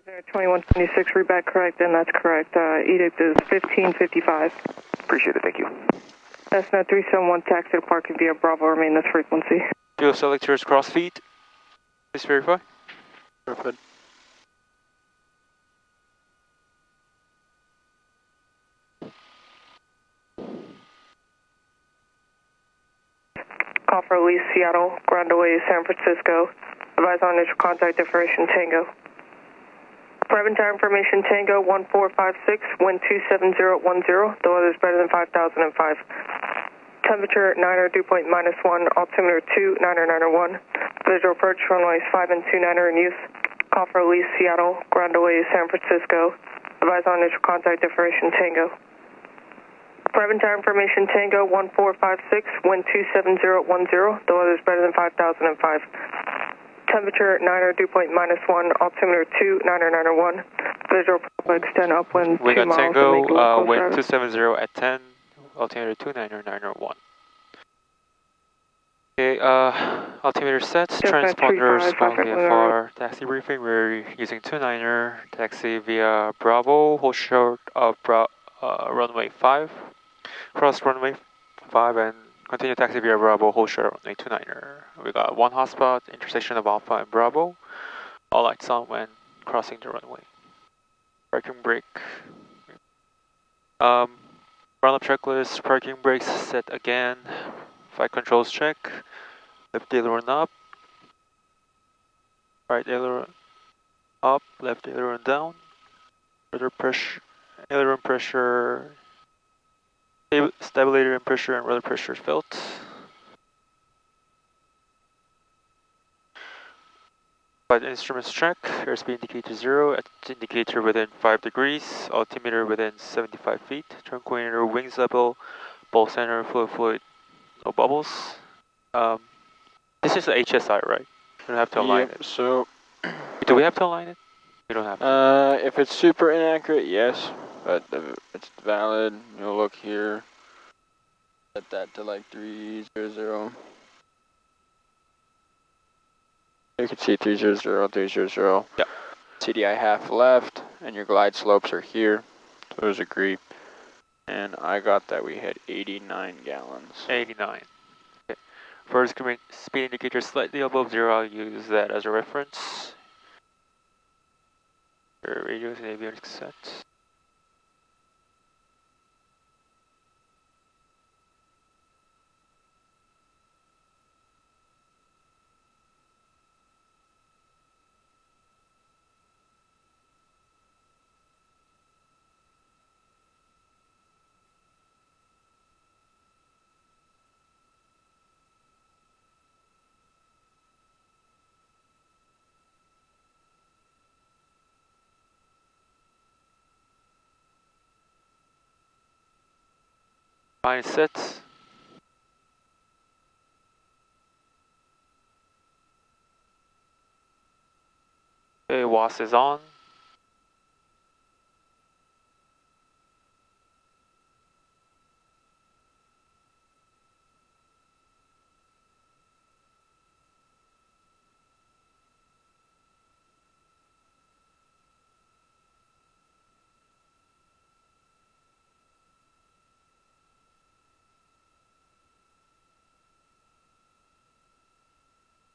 2126, read back correct, and that's correct. Edict is 1555. Appreciate it, thank you. Cessna 371, taxi to parking via Bravo, remain this frequency. Fuel selectors cross feed. Please verify. Perfect. Call for release, Seattle, ground away, San Francisco. Advise on initial contact information, Tango. Private tower information, Tango 1456, wind 27010. The weather is better than 5005. Temperature 9er, dew point -1, altimeter 2, 9er 1. Visual approach, runways 5 and 29er in use. Call for release, Seattle, ground away, San Francisco. Advise on initial contact information, Tango. Private tower information, Tango 1456, wind 27010. The weather is better than 5005. Temperature 9er, dew point -1, altimeter 2, 9er 1. Visual approach, extend upwind 2 We got miles. Tango, wind 270 at 10, altimeter 2, 9er 1. Okay, altimeter set, transponders, call VFR, taxi briefing, we're using 29er, taxi via Bravo, hold short of runway 5, cross runway 5 and continue taxi via Bravo, hold short runway 29er. We got one hotspot, intersection of Alpha and Bravo, all lights on when crossing the runway. Parking brake. Run-up checklist, parking brakes set again, flight controls check, left aileron up, right aileron up, left aileron down, rudder pressure, aileron pressure, stabilizer and pressure and rudder pressure felt. Flight instruments check, airspeed indicator 0, indicator within 5 degrees, altimeter within 75 feet, turn coordinator wings level, ball center, fluid, no bubbles. This is the HSI, right? We don't have to align it. So, do we have to align it? We don't have to. If it's super inaccurate, yes, but if it's valid, you'll look here. Set that to like 300. You can see 300, 300. Yep. CDI half left, and your glide slopes are here. Those agree. And I got that we had 89 gallons. 89. Okay. First speed indicator slightly above 0, I'll use that as a reference. Your radios and avionics set. Fine set. Okay, WAS is on.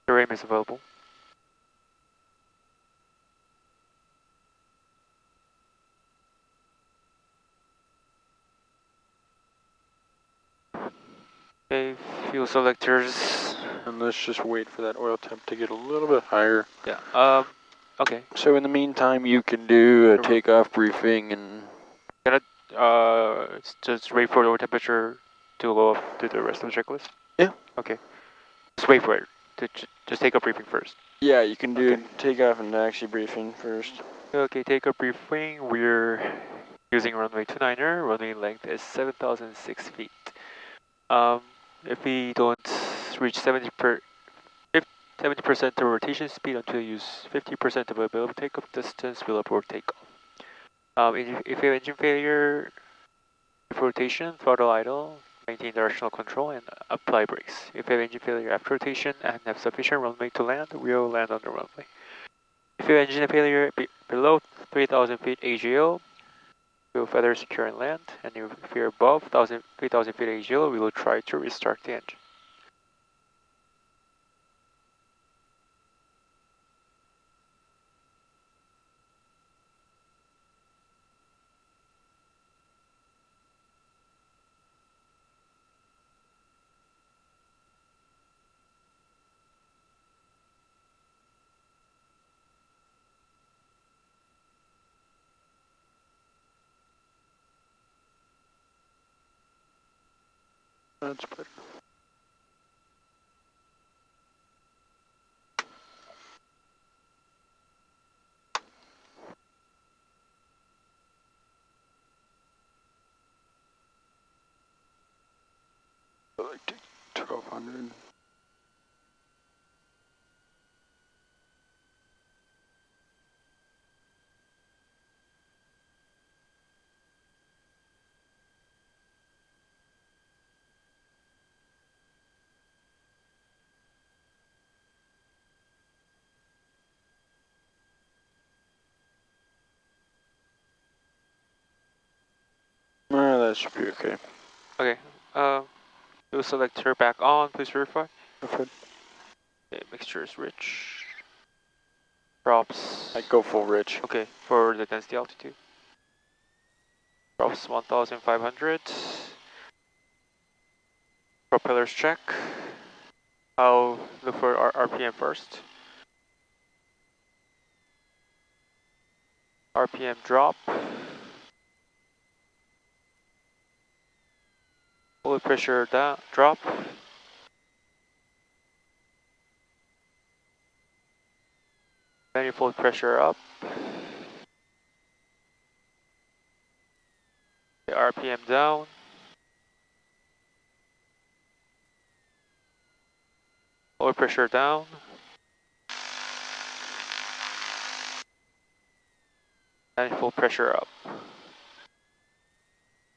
The RAM is available. Okay, fuel selectors. And let's just wait for that oil temp to get a little bit higher. Yeah, okay. So in the meantime, you can do a takeoff briefing and... Just wait for the oil temperature to go up to the rest of the checklist? Yeah. Okay. Just wait for it. Just take a briefing first. Yeah, you can do takeoff and taxi briefing first. Okay, take a briefing. We're using runway 29er. Runway length is 7,006 feet. If we don't reach 70% of rotation speed until you use 50% of available takeoff distance, we'll abort takeoff. If you have engine failure, before rotation, throttle idle, maintain directional control, and apply brakes. If you have engine failure after rotation and have sufficient runway to land, we'll land on the runway. Fuel engine failure below 3,000 feet AGL, fuel feather secure and land, and if you're above 3,000 feet AGL, we will try to restart the engine. That's better. Like 1200. That should be okay. Okay, fuel selector back on, please verify. Okay. Okay, mixture is rich. Props. I go full rich. Okay, for the density altitude. Props 1,500. Propellers check. I'll look for our RPM first. RPM drop. Fluid pressure down, drop. Manifold pressure up. Okay, RPM down. Fluid pressure down. Manifold pressure up.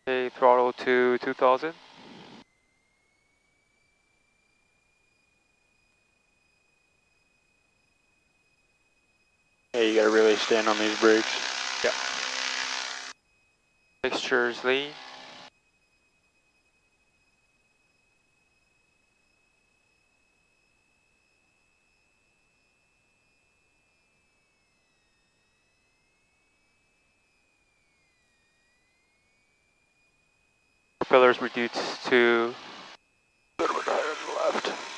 Okay, throttle to 2,000. Yeah, you gotta really stand on these brakes. Yeah. Mixtures lean. Propellers reduced to A little bit higher to the left.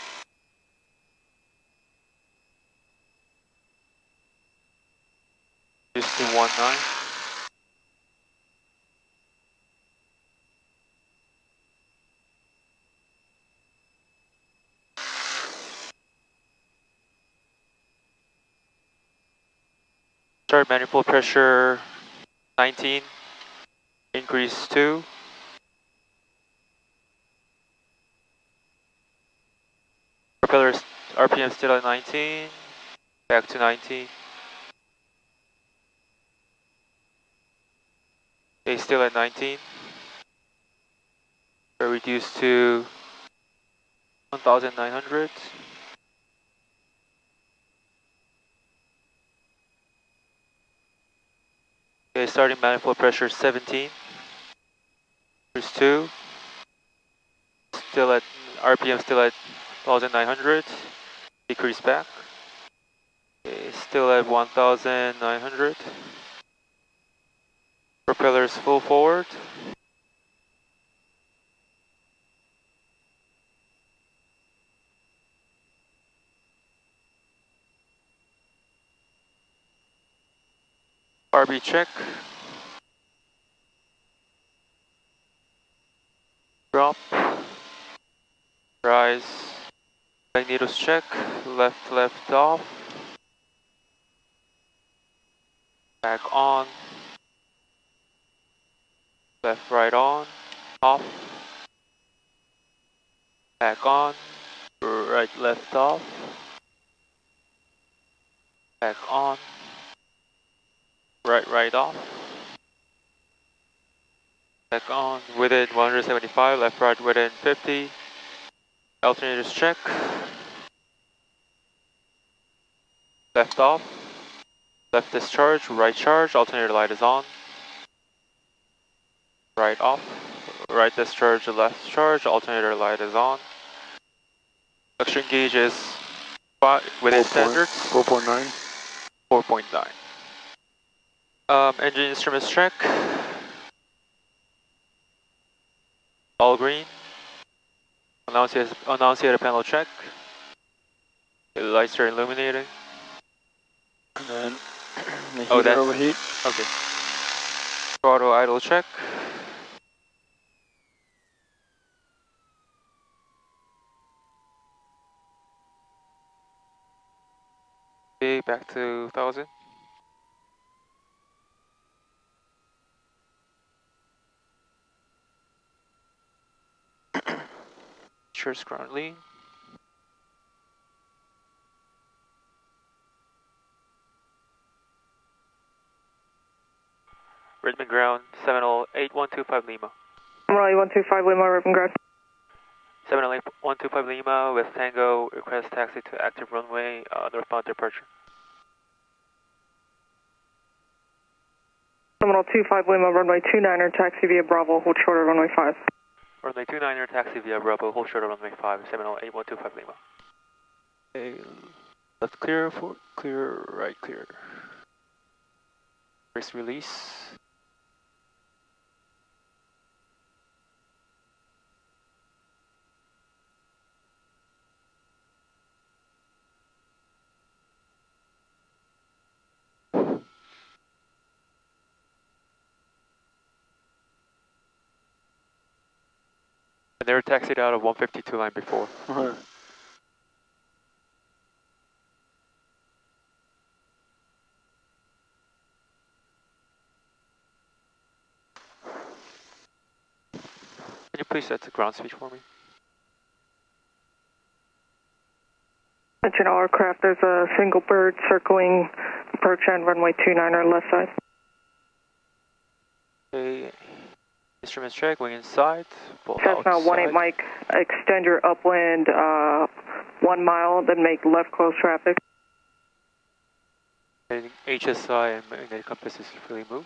reduced to 19. Start manifold pressure 19. Increase 2. Propellers RPM still at 19. Back to 19. Okay, still at 19. So reduced to 1,900. Okay, starting manifold pressure 17. Here's 2. Still at RPM still at 1,900. Decrease back. Okay, still at 1,900. Propellers full forward. RB check. Drop. Rise. Magnetos check. Left off. Back on. Right on. Off. Back on. Left off. Back on. Right off. Back on. Within 175. Right within 50. Alternators check. Left off. Left discharge, right charge, alternator light is on. Right off. Right discharge, left charge, alternator light is on. Oxygen gauge is within standards. 4.9. 4.9. Engine instruments check. All green. Annunciator panel check. The lights are illuminating. And then the heater overheat. Okay. Throttle idle check. Okay, back to 1000. Cheers currently. Redmond ground, 708-125 Lima. Raleigh 125 Lima, Redmond ground. 708-125 Lima with Tango, request taxi to active runway, northbound departure. 725 Lima, runway 29er, taxi via Bravo, hold short of runway 5. Runway 29er, taxi via Bravo, hold short of runway 5, 708-125 Lima. Okay, left clear, clear, right clear. Brace release. And they were taxied out of 152 line before. Uh-huh. Can you please set the ground speed for me? Attention all aircraft, there's a single bird circling approach on runway 29er, left side. Okay, instruments check, wing inside, pull Cessna outside. 18 Mike, extend your upwind 1 mile, then make left close traffic. HSI and magnetic compass is fully moved.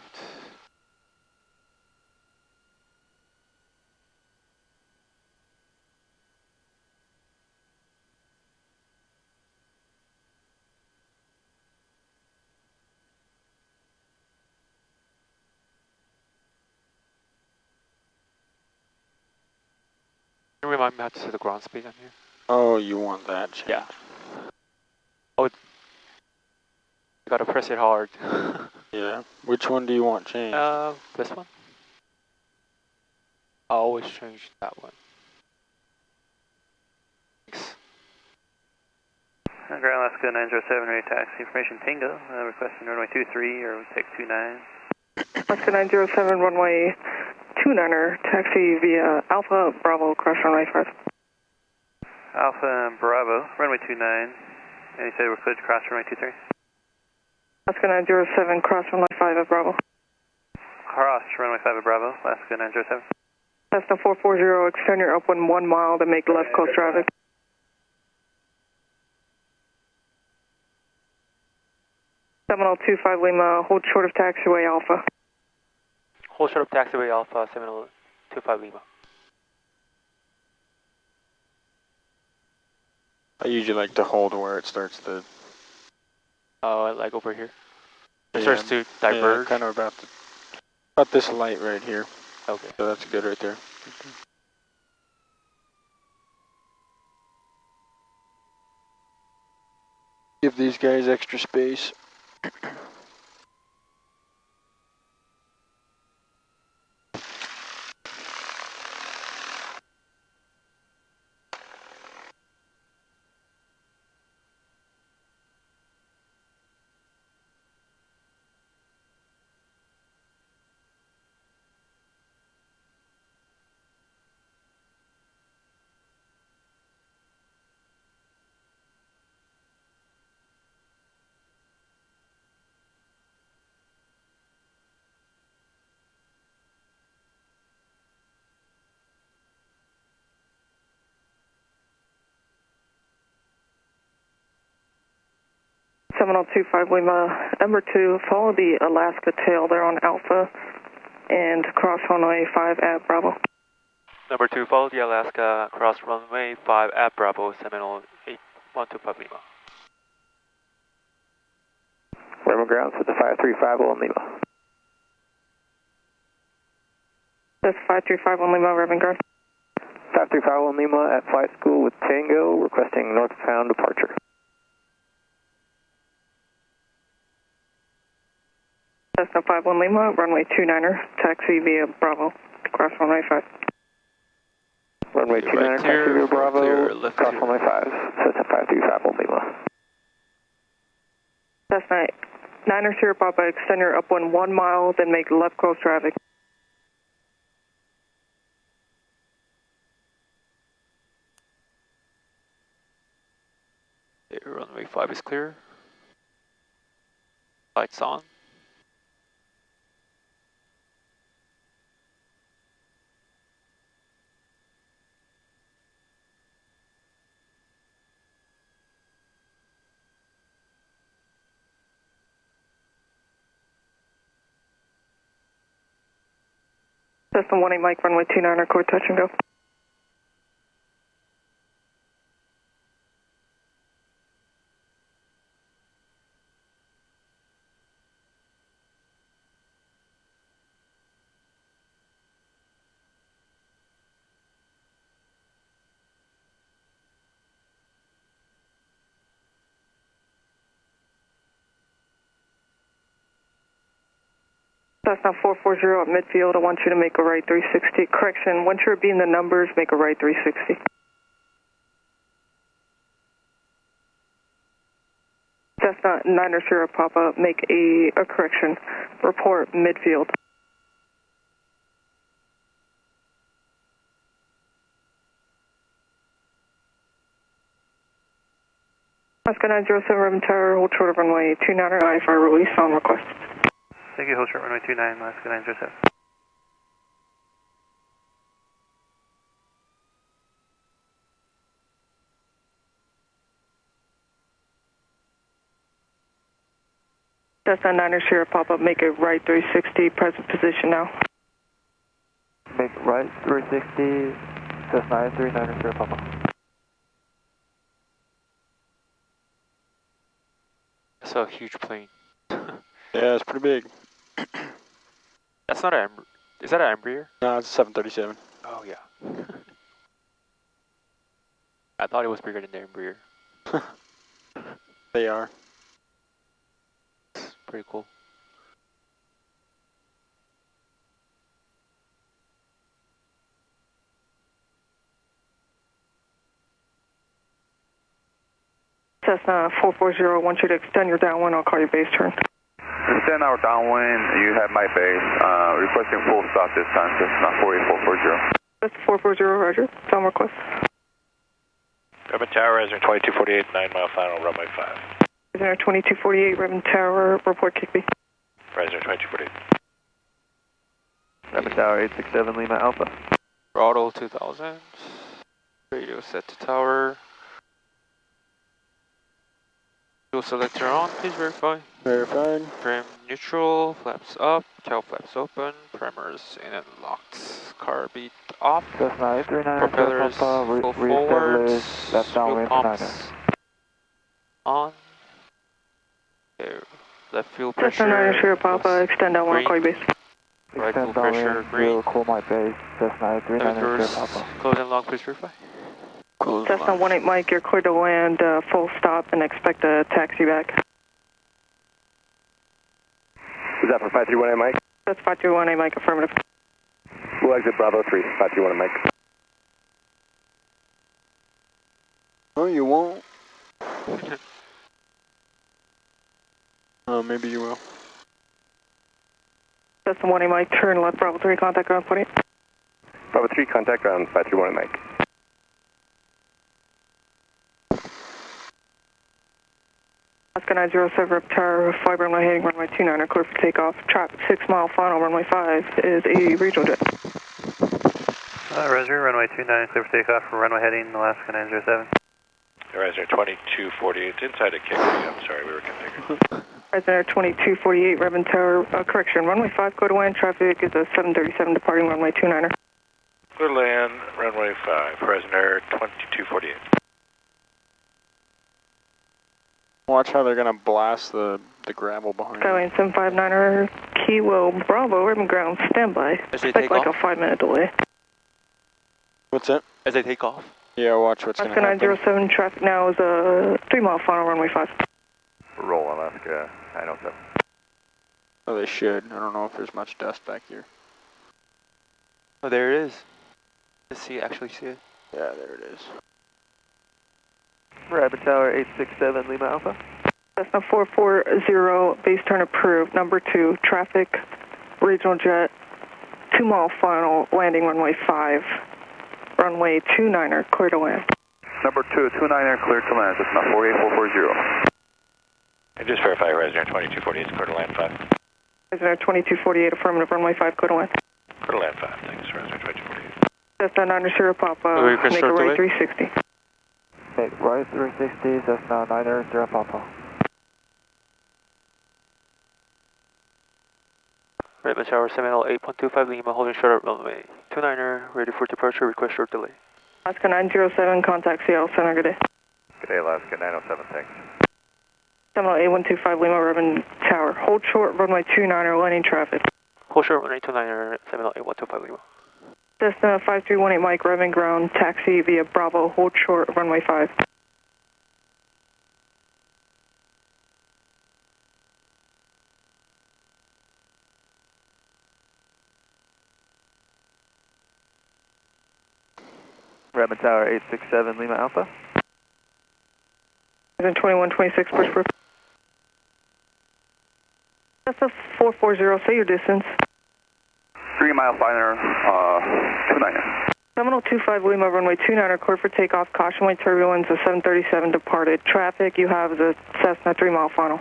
Can you remind me how to set the ground speed on here? Oh, you want that change? Yeah. Oh, you gotta press it hard. Yeah. Which one do you want changed? This one? I always change that one. Thanks. Ground Alaska 907, ready taxi information Tango, requesting runway 23 or take 29. Alaska 907, runway 29er, taxi via Alpha Bravo, cross runway 5. Alpha and Bravo, runway 29, and you said we're cleared to cross runway 23? Alaska 907, cross runway 5 at Bravo. Cross runway 5 at Bravo, Alaska 907. Cessna 440, extend your upwind 1 mile, then make left close traffic. Seminole 25 Lima, hold short of taxiway Alpha. Hold short of taxiway Alpha, 725 Lima. I usually like to hold where it starts to... Like over here. It starts to diverge. Yeah, kind of about this light right here. Okay. So that's good right there. Give these guys extra space. Seminole 25 Lima, number 2, follow the Alaska tail there on Alpha and cross runway 5 at Bravo. Number 2, follow the Alaska, cross runway 5 at Bravo, Seminole 8125 Lima. Lima grounds with the 535 on Lima. That's 535 on Lima, Reverend Ground. 535 on Lima at flight school with Tango, requesting northbound departure. Cessna 51 Lima, runway 29er, taxi via Bravo, cross runway 5. Runway 29er, taxi via Bravo, cross runway 5. Cessna 535 on Lima. Cessna 9er Sierra Papa, extend your upwind 1 mile, then make left coast traffic. Runway 5 is clear. Lights on. Cessna 18 Mike, runway 29er, core touch and go. Cessna 440 at midfield, I want you to make a right 360. Correction, once you're being the numbers, make a right 360. Cessna 9er Sierra Papa, make a correction. Report midfield. Alaska 907 Reverend Tower, hold short of runway 29er, IFR release on request. Thank you, hold short runway 29, Alaska 907. Cessna 9er Sierra Papa, make a right 360, present position now. Make right 360, Cessna 939er Sierra Papa. That's a huge plane. Yeah, it's pretty big. That's not an is that an Embraer? No, it's a 737. Oh yeah. I thought it was bigger than the Embraer. They are. It's pretty cool. Cessna 440, I want you to extend your downwind, I'll call your base turn. Extend our downwind, you have my base, requesting full stop this time, Cessna 48440. That's 440, roger, sound request. Reverend Tower, Resident 2248, 9 mile final, runway 5. Resident 2248, Reverend Tower, report kick B. Resident 2248. Reverend Tower 867 Lima Alpha. Throttle 2000. Radio set to tower. Fuel selector on, please verify. Verified. Trim neutral, flaps up, tail flaps open, primers in and locked. Car beat off. Cessna 839er Propellers full forward. Left downwind Fuel 9er. pumps on. Okay. Left fuel Cessna 9er pressure. Sierra Papa, extend downwind, I'll call your base. Right fuel Extend pressure downwind, green. will cool my base. Cessna 839er Doors Sierra Papa. close and lock, please verify. Close Cessna 18 Mike, you're clear to land, full stop and expect a taxi back. Is that for 5318 Mike? That's 531A Mike, affirmative. We'll exit Bravo 3, 5318 Mike. Oh, you won't? Oh, maybe you will. Cessna 18 Mike, turn left, Bravo 3, contact ground 20. Bravo 3, contact ground 5318 Mike. Alaska 907 Rep Tower, 5 runway heading runway 29er, clear for takeoff. Traffic 6 mile final, runway 5 is a regional jet. Roger, runway 29, clear for takeoff for runway heading Alaska 907. Horizon 2248, inside of KRDM, sorry, we were configured. Horizon 2248, Reverend Tower, correction, runway 5, go to land, traffic is a 737 departing runway 29er. Clear to land, runway 5, Horizon 2248. Watch how they're gonna blast the gravel behind you. Skylane 759er, Kilo Bravo, urban ground, standby. Expect like a 5-minute delay. What's that? As they take off. Yeah, watch what's gonna happen. 907, traffic now is a 3-mile final, runway 5. Roll Alaska 907. Oh, they should. I don't know if there's much dust back here. Oh, there it is. Let's see, actually see it. Yeah, there it is. Rabbit Tower 867 Lima Alpha. Cessna 440, base turn approved. Number 2, traffic, regional jet, 2-mile final, landing runway 5. Runway 29er, clear to land. Number 2, 29er, clear to land. It's not 48440. And just verify Horizon 2248 is clear to land 5. Horizon 2248, affirmative, runway 5, clear to land. Clear to land 5, thanks, Horizon 2248. Cessna 9 Sierra Papa, make a right 360. Make right 360, Cessna 9 Sierra Papa. Right, Tower 708.25 Lima, holding short at runway 29er, ready for departure, request short delay. Alaska 907, contact Seattle Center, good day. Good day, Alaska 907, thanks. 708.125 Lima, Reverend Tower, hold short, runway 29er, landing traffic. Hold short, runway 29er, 708.125 Lima. Cessna 5318 Mike, Reverend ground, taxi via Bravo, hold short, runway 5. Rabbit Tower 867 Lima Alpha. 2126, push proof. Cessna 440, say your distance. 3-mile final, 29er. 7025 Lima, runway 29er, clear for takeoff, caution wave turbulence, the 737 departed. Traffic, you have the Cessna 3-mile final.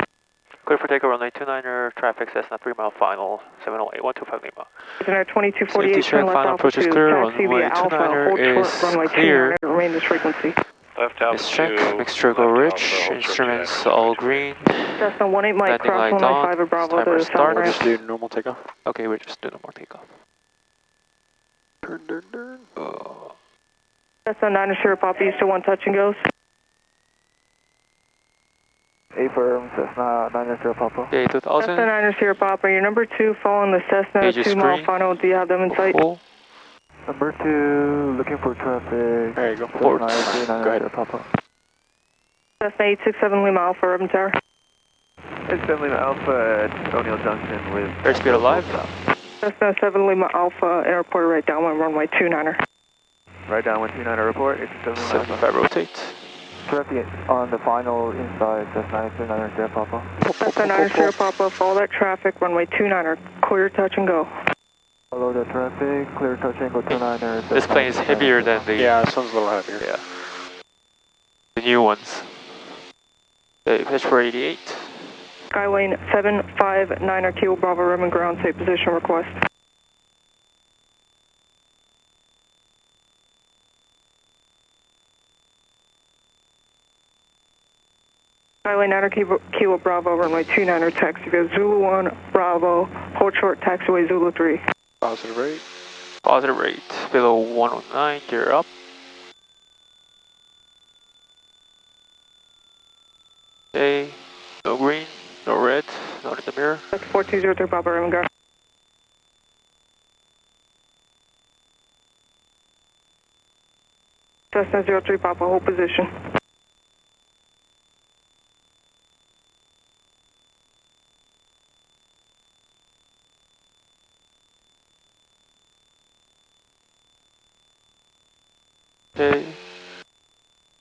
Clear for takeoff, runway 29er, traffic, Cessna 3-mile final, 708.125 Lima. Cessna 2248, turn left final Alpha approach is 2, clear, taxi via Alpha, hold short, runway 29er, remain this frequency. Left Alpha Let's check, 2, mixture go left rich, Alpha, instruments all green. Cessna 18 Mike, Landing cross light runway on, 5 of Bravo timer to start. We'll south just do normal takeoff. Okay, we're just doing a more takeoff. Cessna 9 Sierra Papa, East to 1 touch and goes. Affirm, Cessna 9 Sierra Papa. Okay, 2000. Cessna 9 Sierra Papa, your number 2 following the Cessna Pages 2-mile green. final, do you have them in sight? Full. Number 2, looking for traffic. There you go. Port. Go ahead. ahead. Papa. Cessna 867 Lima Alpha, Urban Tower. 867 Lima Alpha at O'Neill Junction with... Airspeed alive. Cessna 7 Lima Alpha, airport right downwind, runway 29er. Right down 129 report, 867 Lima Alpha. 75 rotate. Traffic on the final inside, Cessna 9 Sierra Papa. Cessna 9 Sierra Papa, follow that traffic, runway 29er, clear, touch and go. Follow the traffic, clear touch and go 29er. This plane is heavier than the... Yeah, this one's a little heavier. Yeah. The new ones. Okay, pitch for 88. Skylane 759er, Kilo Bravo, Roman ground, safe position request. Skylane 9er, Kilo Bravo, runway 29er, taxi via Zulu 1, Bravo, hold short, taxiway Zulu 3. Positive rate. Positive rate. Below 109, gear up. Okay, no green, no red, not in the mirror. That's 4203 Bravo, Roman ground. Cessna 03 Papa, hold position. Okay,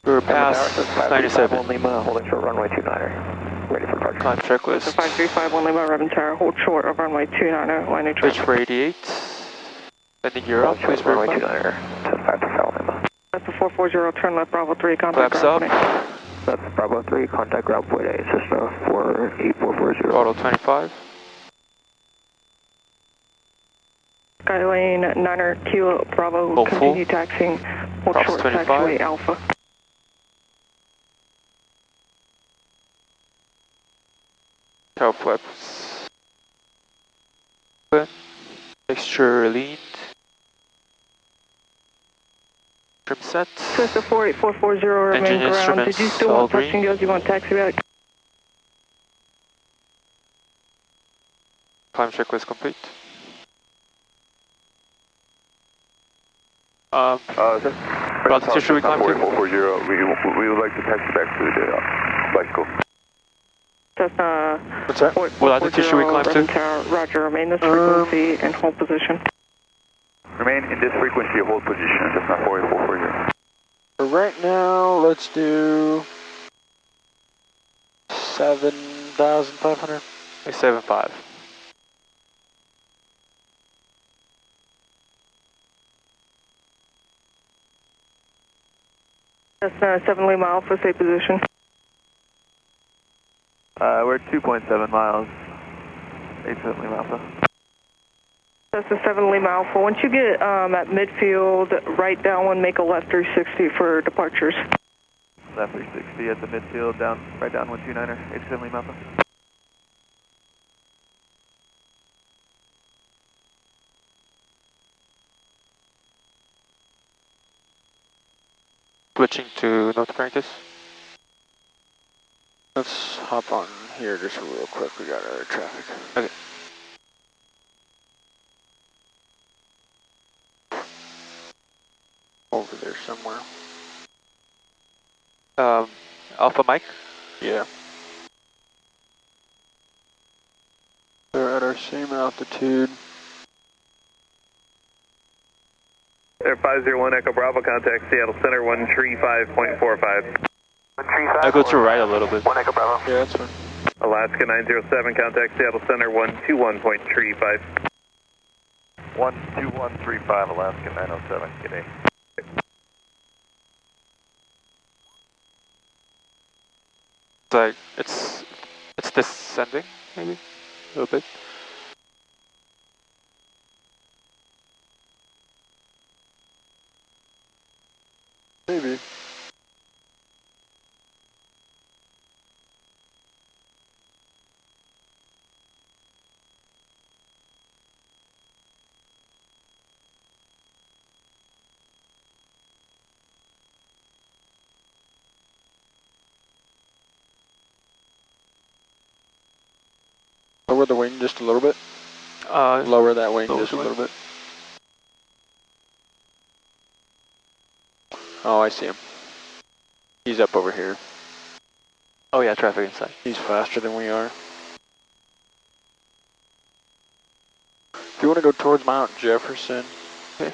we're past 97. Lima, holding short runway 29er. Ready for departure. Climb checklist. 5351 Lima, Reverend Tower, hold short of runway 29er, landing Pitch traffic. for 88. Landing gear up, please runway verify. 29er, 75 Lima. That's the 440, turn left Bravo 3, contact Flaps up. ground point. That's Bravo 3, contact ground point A, Cessna 48440. Throttle 25. Skylane 9er, Kilo Bravo, Full, continue taxiing, hold Bravo short, 25. taxiway Alpha. flaps. Open. Texture lead. Trim set. Cessna 48440 remain Engine ground. instruments Did you still all want touch green. and go? Do you want taxi back? Climb checklist complete. Altitude should we climb to? 4440, we would like to taxi back to the bicycle. Cessna What's that? What altitude should we climb to? Roger, remain this frequency and hold position. Remain in this frequency, hold position, Cessna 4440. For right now, let's do 7,500. 7.5. Cessna 7 Lima Alpha, stay position. We're 2.7 miles. 87 Lima Alpha. Cessna 7 Lima Alpha. Once you get at midfield, right downwind, make a left 360 for departures. Left 360 at the midfield, right down 129er, 87 Lima Alpha. Switching to North Practice. Let's hop on here just real quick. We got other traffic. Okay. Over there somewhere. Alpha Mike. Yeah. They're at our same altitude. Air 501 Echo Bravo, contact Seattle Center 135.45. Go to right a little bit. 1 Echo Bravo. Yeah, that's fine. Alaska 907, contact Seattle Center 121.35. 12135, Alaska 907, g'day. It's like it's descending maybe a little bit. Maybe. Lower the wing just a little bit. Lower that wing just a little bit. Oh, I see him. He's up over here. Oh yeah, traffic inside. He's faster than we are. If you want to go towards Mount Jefferson. Okay.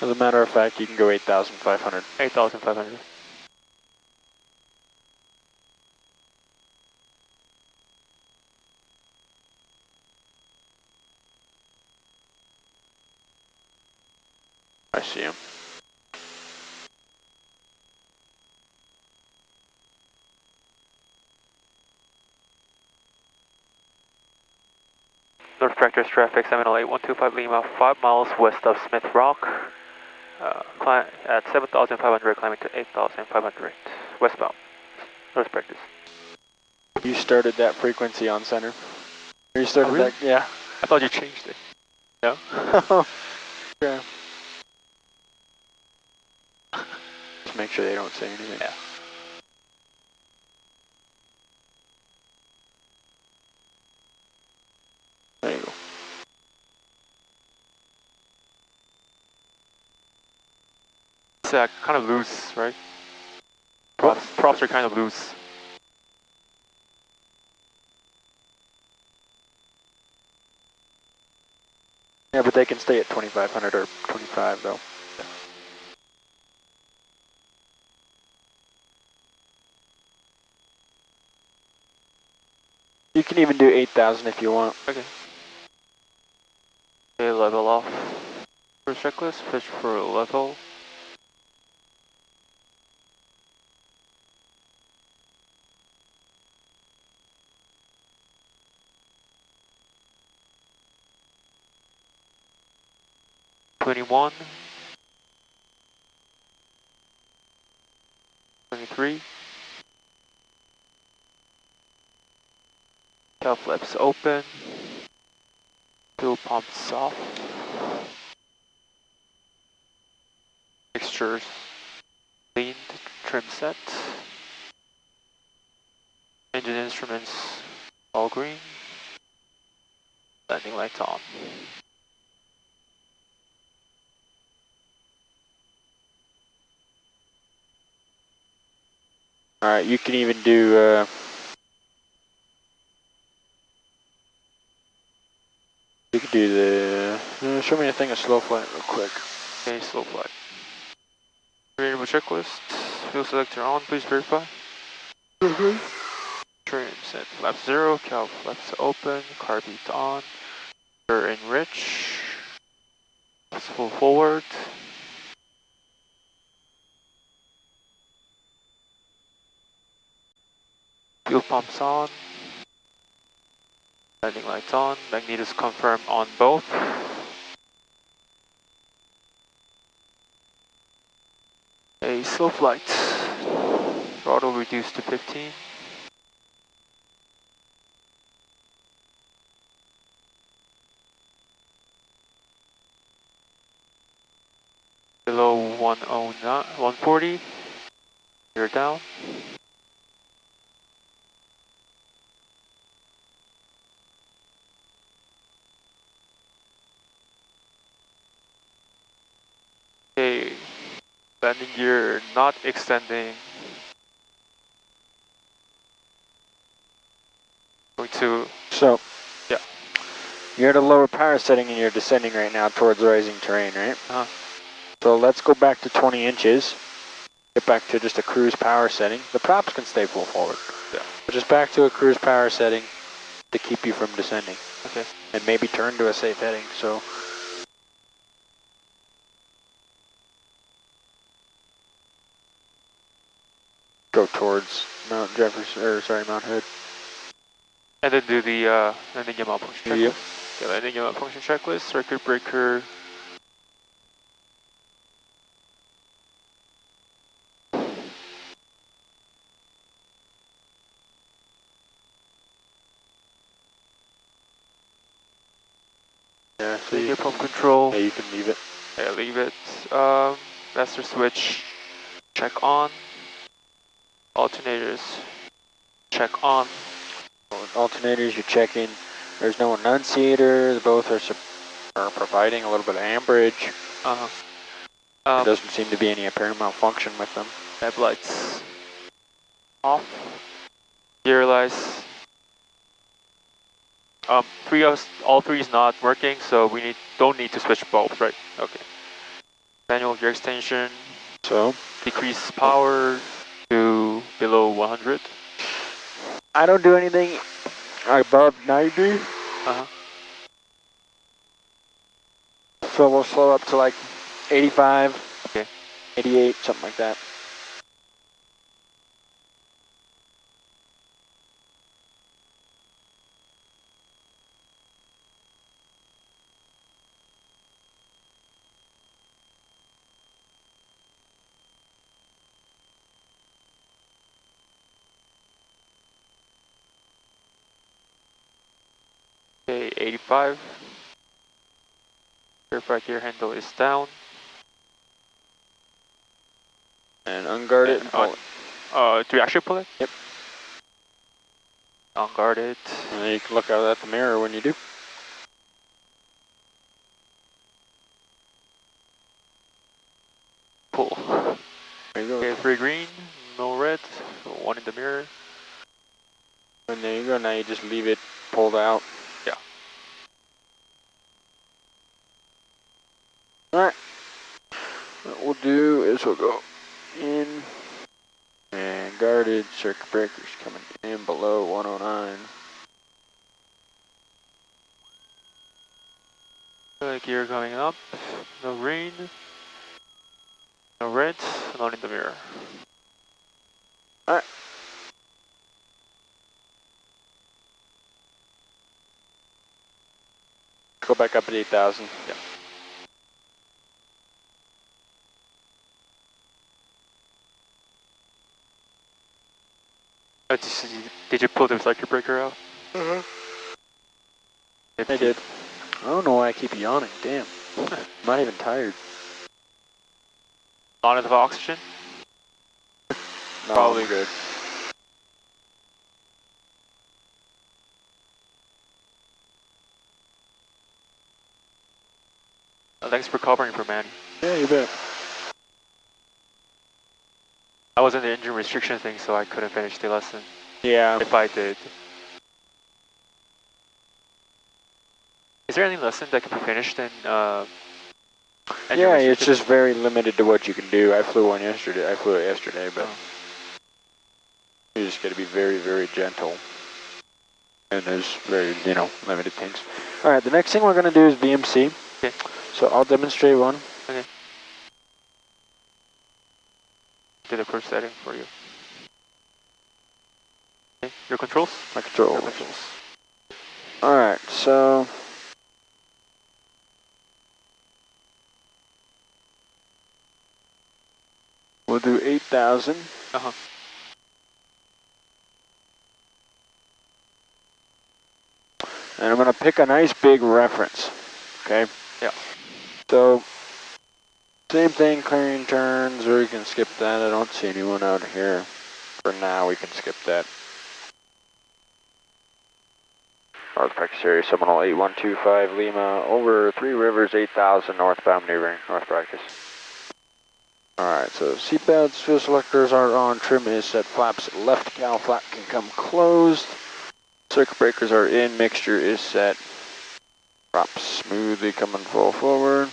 As a matter of fact, you can go 8,500. 8,500. I see him. North Tractors traffic 708-125 Lima, 5 miles west of Smith Rock. Climb at 7,500, climbing to 8,500 westbound. North Practice. You started that frequency on center. You started really? that, yeah. I thought you changed it. No? Yeah. Just make sure they don't say anything. Yeah. There you go. It's kind of loose, right? Props are kind of loose. Yeah, but they can stay at 2,500 or 25 though. You can even do 8,000 if you want. Okay. Okay, level off. For checklist, fish for level. 21, 23. Tail flaps open. Fuel pumps off. Fixtures cleaned, trim set. Engine instruments all green. Landing lights on. Alright, you can even do, you can do the, show me a thing of slow flight real quick. Okay, slow flight. Variable checklist. Fuel selector on, please verify. Trim set flaps 0, cowl flaps open, car beat on. We're in rich. Let's pull forward. Fuel pumps on. Landing lights on. Magnetos confirmed on both. A slow flight. Throttle reduced to 15. Below 109, 140. You're down. Okay, landing gear not extending. Going to, So, yeah. You're at a lower power setting and you're descending right now towards rising terrain, right? Uh-huh. So let's go back to 20 inches. Get back to just a cruise power setting. The props can stay full forward. Yeah. But just back to a cruise power setting to keep you from descending. Okay. And maybe turn to a safe heading, so. Go towards Mount Jefferson, or sorry, Mount Hood. And then do the landing gear malfunction checklist. Yep. Okay, landing gear malfunction checklist, circuit breaker. Yeah, so Landing gear pump control. Yeah, you can leave it. Yeah, leave it. Master switch, check on. Alternators, check on. Alternators, you're checking. There's no annunciator. Both are providing a little bit of amperage. Uh-huh. There doesn't seem to be any apparent malfunction with them. Headlights off. Gear lights. All three is not working, so we don't need to switch bulbs, right? Okay. Manual gear extension. So? Decrease power to below 100. I don't do anything above 90. Uh-huh. So we'll slow up to like 85, okay. 88, something like that. Okay, 85. Verify gear handle is down. And unguarded and pull it. Do you actually pull it? Yep. Unguarded. And then you can look out at the mirror when you do. Pull. There you go. Okay, 3 green, no red, so 1 in the mirror. And there you go, now you just leave it pulled out. Yeah. Alright. What we'll do is we'll go in and guarded circuit breakers coming in below 109. Gear going up, no green, no red, none in the mirror. Alright. Go back up at 8,000. Yeah. Did you pull the circuit breaker out? I did. I don't know why I keep yawning. Damn. I'm not even tired. Not enough oxygen? No, Probably. I'm good. Thanks for covering for Manny. Yeah, you bet. I was in the engine restriction thing, so I couldn't finish the lesson. Yeah. If I did. Is there any lesson that can be finished in engine Yeah, it's restriction? just very limited to what you can do. I flew one yesterday. I flew it yesterday, but you just got to be very, very gentle. And there's very, limited things. All right, the next thing we're going to do is VMC. Okay. So I'll demonstrate one. Okay. Do the first setting for you. Okay. Your controls? My controls. Your controls. All right, so we'll do 8,000. Uh-huh. And I'm going to pick a nice big reference, okay? Yeah. So, same thing, clearing turns, or you can skip that. I don't see anyone out here. For now, we can skip that. North practice area, Seminole 8125 Lima, over 3 Rivers, 8,000, northbound maneuvering, north practice. Alright, so seatbelts, fuel selectors are on, trim is set, flaps left cowl flap can come closed. Circuit breakers are in, mixture is set. Props smoothly coming full forward.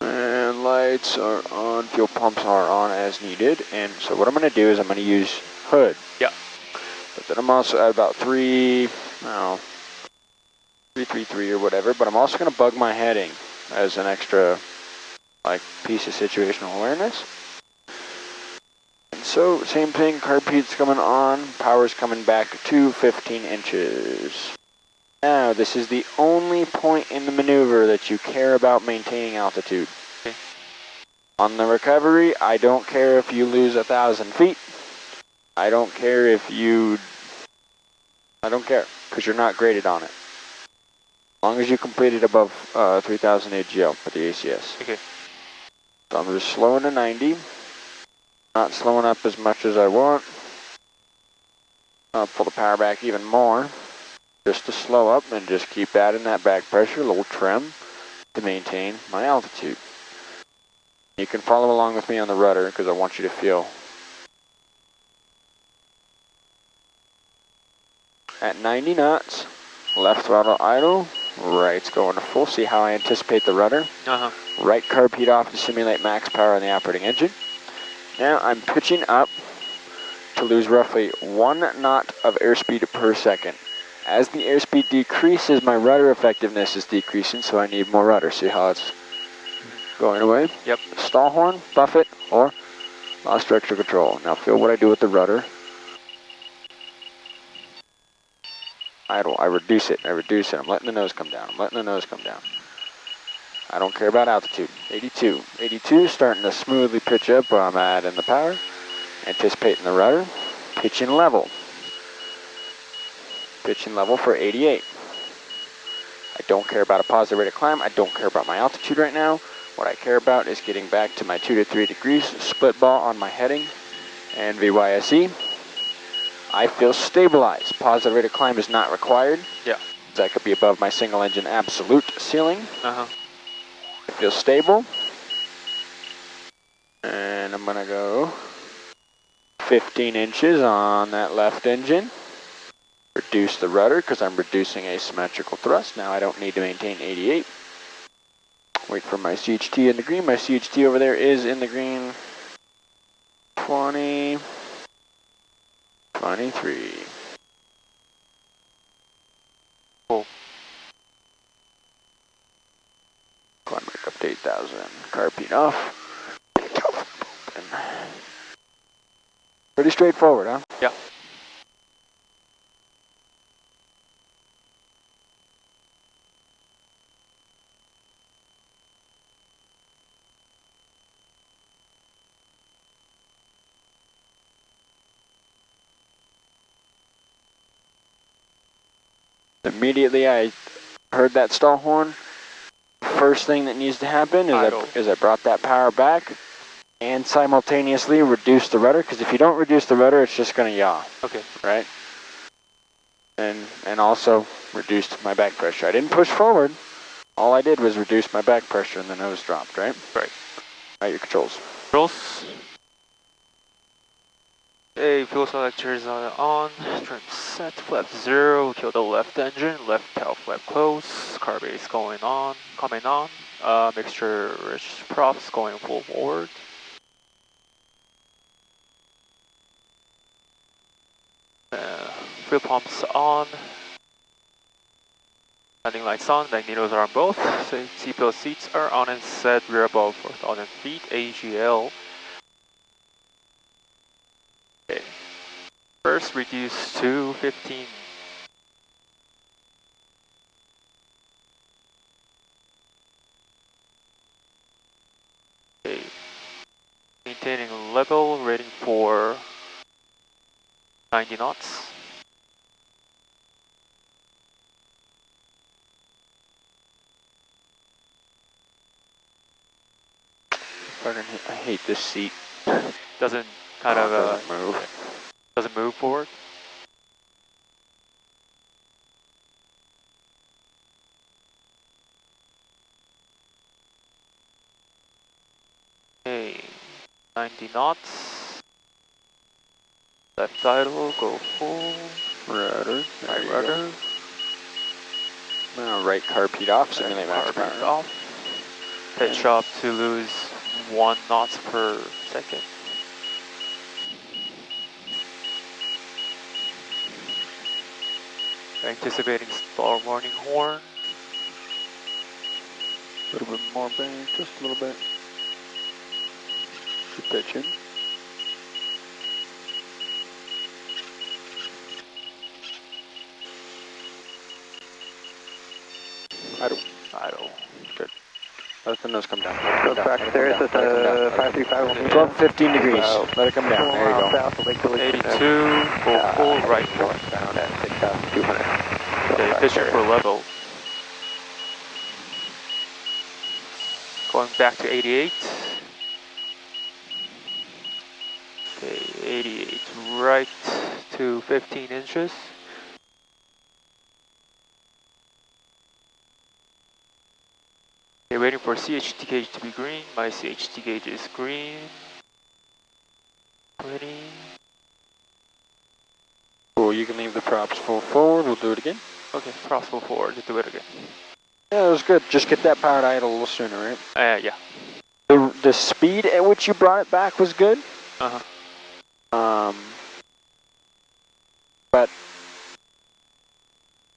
And lights are on, fuel pumps are on as needed. And so what I'm going to do is I'm going to use hood. Yeah. But then I'm also at about 333 or whatever, but I'm also going to bug my heading as an extra piece of situational awareness. And so same thing, carpeet's coming on, power's coming back to 15 inches. Now this is the only point in the maneuver that you care about maintaining altitude. Okay. On the recovery, I don't care if you lose 1,000 feet. I don't care, because you're not graded on it. As long as you complete it above 3,000 AGL for the ACS. Okay. So I'm just slowing to 90. Not slowing up as much as I want. I'll pull the power back even more. Just to slow up and just keep adding that back pressure, a little trim to maintain my altitude. You can follow along with me on the rudder because I want you to feel. At 90 knots, left throttle idle, right's going to full. See how I anticipate the rudder? Uh-huh. Right carb off to simulate max power on the operating engine. Now I'm pitching up to lose roughly 1 knot of airspeed per second. As the airspeed decreases, my rudder effectiveness is decreasing, so I need more rudder. See how it's going away? Yep. Stall horn, buff it, or lost direction control. Now feel what I do with the rudder. Idle, I reduce it, I'm letting the nose come down, I don't care about altitude. 82, 82, starting to smoothly pitch up where I'm at in the power. Anticipating the rudder, pitching level. Pitching level for 88. I don't care about a positive rate of climb, I don't care about my altitude right now. What I care about is getting back to my 2 to 3 degrees, split ball on my heading, and VYSE. I feel stabilized. Positive rate of climb is not required. Yeah. That could be above my single engine absolute ceiling. Uh-huh. I feel stable. And I'm gonna go 15 inches on that left engine. Reduce the rudder because I'm reducing asymmetrical thrust. Now I don't need to maintain 88. Wait for my CHT in the green. My CHT over there is in the green. 20, 23. Cool. Go and make up to 8,000. Carpine off. Pretty straightforward, huh? Yeah. Immediately I heard that stall horn. First thing that needs to happen is I brought that power back and simultaneously reduce the rudder, because if you don't reduce the rudder, it's just going to yaw. Okay. Right? And also reduced my back pressure. I didn't push forward. All I did was reduce my back pressure and the nose dropped, right? Right. Alright, your controls. Controls. Okay, fuel selectors are on. Trim set. Flap 0. Kill the left engine. Left tail flap close. Carb base coming on. Mixture rich props going full forward. Fuel pumps on. Landing lights on. Magnetos are on both. Seatbelt seats are on and set. We're above 4,000 feet. AGL. Okay. First reduce to 15. Okay. Maintaining level, rating for 90 knots. I hate this seat. Doesn't doesn't move. Doesn't move forward. Okay, 90 knots. Left idle, go full. Rudder. Right rudder. Right carb heat off, simulate max Carb heat power. off. Pitch up to lose 1 knots per second. Anticipating stall warning horn. A little bit more bank, just a little bit. Keep pitching. Idle. Idle. Good. Let the nose come down. Go back there, it's a 535. 12, 15 degrees. Let it come down. There you go. South, 82, go full right. Northbound at 6,200. Okay, pitching for level. Going back to 88. Okay, 88 right to 15 inches. Okay, waiting for CHT gauge to be green. My CHT gauge is green. 20. Cool, you can leave the props full forward. We'll do it again. Okay, props full forward. Do it again. Yeah, it was good. Just get that powered idle a little sooner, right? Yeah. The speed at which you brought it back was good. But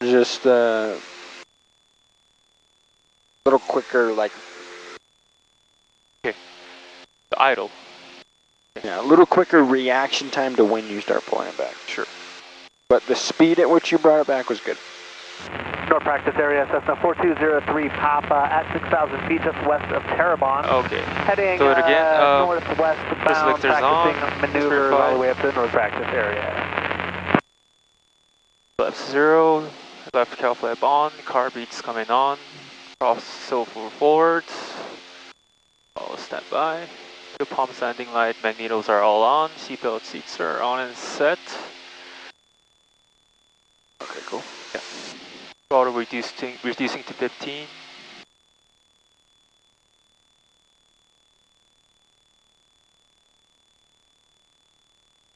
just a little quicker, like. Okay. The idle. Yeah, a little quicker reaction time to when you start pulling it back. Sure. But the speed at which you brought it back was good. North practice area, Cessna 4203 Papa at 6,000 feet just west of Terrebonne. Okay. Heading do it again. northwest bound, practicing maneuvers all the way up to the north practice area. Left 0, left cow flap on, car beats coming on, cross silver forward. All stand by. Fuel pumps, landing light, magnetos are all on, seatbelt seats are on and set. Okay, cool. Yeah. Throttle reducing to 15.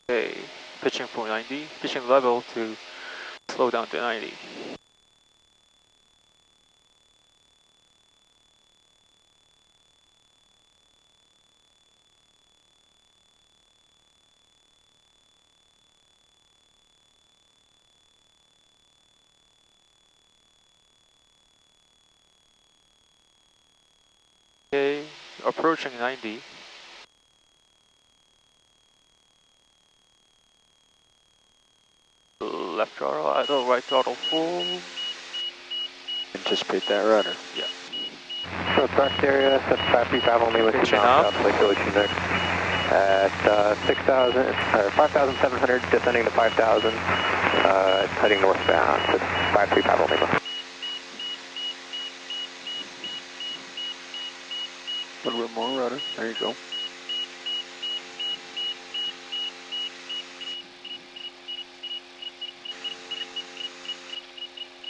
Okay, pitching for 90, pitching level to slow down to 90. Okay, approaching 90. Left throttle idle, right throttle full. Anticipate that rudder. Yeah. So parked area, 7535 only with 2 miles south, Lake Village Chinook. At 5,700, descending to 5,000. heading northbound, so 53 Pablo Lima. A little bit more rudder. There you go.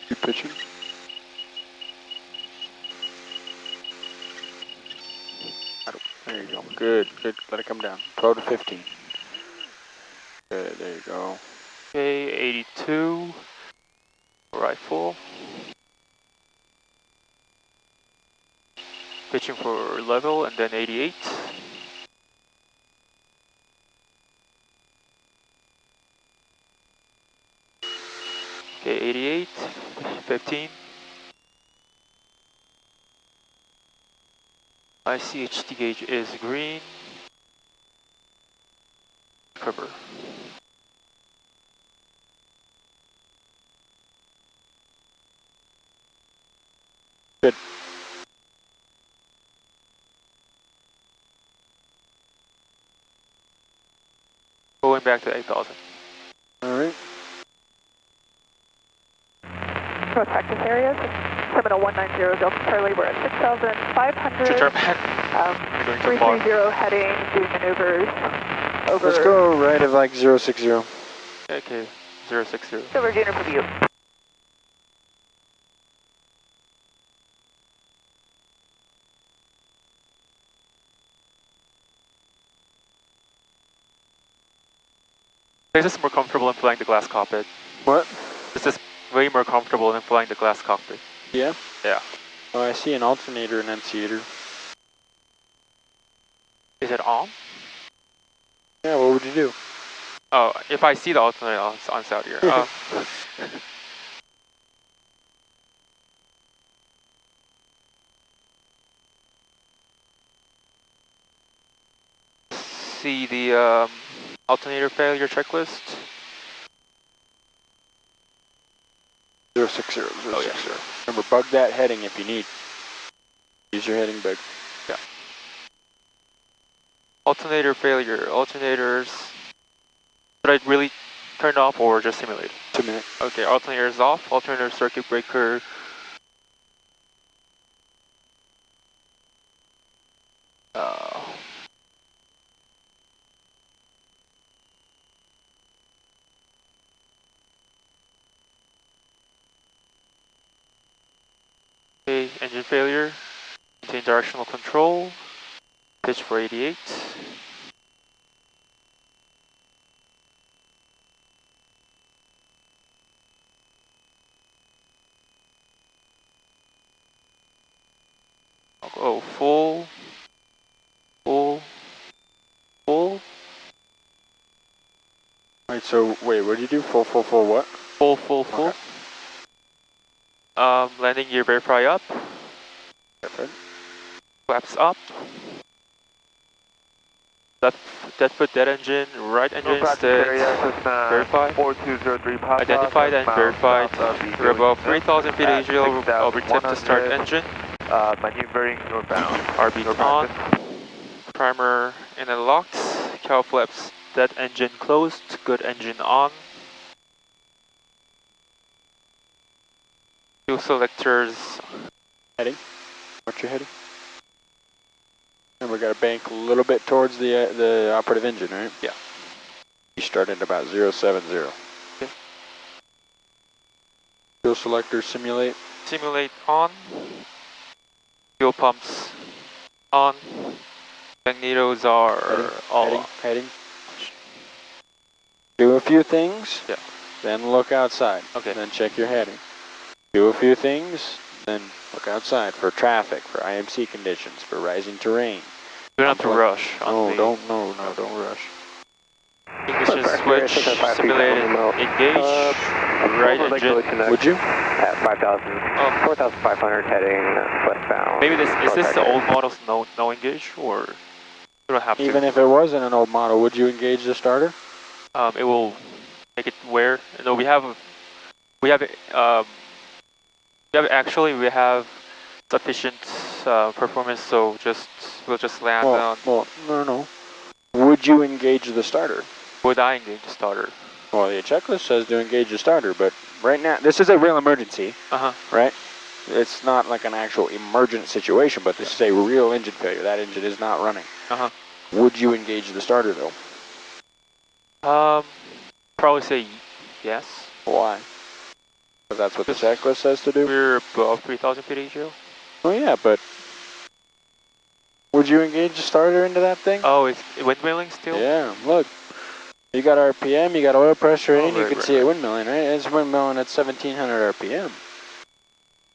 Keep pitching. There you go. Good, good. Let it come down. 12 to 15. Good, there you go. Okay, 82. Right full. Pitching for level and then 88. Okay, 88, 15. ICHT gauge is green. Cover. Good. Going back to 8,000. All right. North practice areas, Seminole 190 Delta Charlie, we're at 6,500. To turn back. You're going too far. 330 heading, doing maneuvers over. Let's go right of like 060. Okay, 060. So we're Juniper View. This is more comfortable than flying the glass cockpit. What? This is way more comfortable than flying the glass cockpit. Yeah? Yeah. Oh, I see an alternator and enunciator. Is it on? Yeah, what would you do? Oh, if I see the alternator on out here. See the alternator failure checklist. 060. Oh yeah, sure. Remember, bug that heading if you need. Use your heading bug. Yeah. Alternator failure. Alternators. Should I really turn off or just simulate? Simulate. Okay, alternator is off. Alternator circuit breaker. Okay, engine failure. Maintain directional control. Pitch for 88. Oh, full. Alright, so wait, what did you do? Full what? Full. Okay. Landing gear verify up. Perfect. Flaps up. Left foot dead engine, right engine steady. Verified. 4203 Papa. Identified and verified. We're above 3,000 feet AGL. I'll retip to start engine. Maneuvering northbound. RB on. Primer in and locked. Cow flaps dead engine closed. Good engine on. Fuel selectors. Heading? What's your heading? And we got to bank a little bit towards the operative engine, right? Yeah. You start at about 070. Okay. Fuel selector simulate. Simulate on. Fuel pumps on. Magnetos are all on. Heading. Do a few things. Yeah. Then look outside. Okay. Then check your heading. Do a few things. Then look outside for traffic, for IMC conditions, for rising terrain. You don't have to rush. No, don't rush. Ignition switch, simulated, engage, right engine. Would you? At 4,500 heading westbound. Maybe is this the old model's no engage, or you don't have to? Even if it wasn't an old model, would you engage the starter? It will make it wear. No, we have sufficient performance, so we'll just land on. Well, no. Would you engage the starter? Would I engage the starter? Well, the checklist says to engage the starter, but right now, this is a real emergency, right? It's not like an actual emergent situation, but this is a real engine failure. That engine is not running. Would you engage the starter, though? Probably say yes. Why? Because that's what the checklist says to do? We're above 3,000 feet AGL. Well, yeah, but would you engage the starter into that thing? Oh, it's windmilling still? Yeah, look. You got RPM, you got oil pressure in, you can see it windmilling, right? It's windmilling at 1,700 RPM.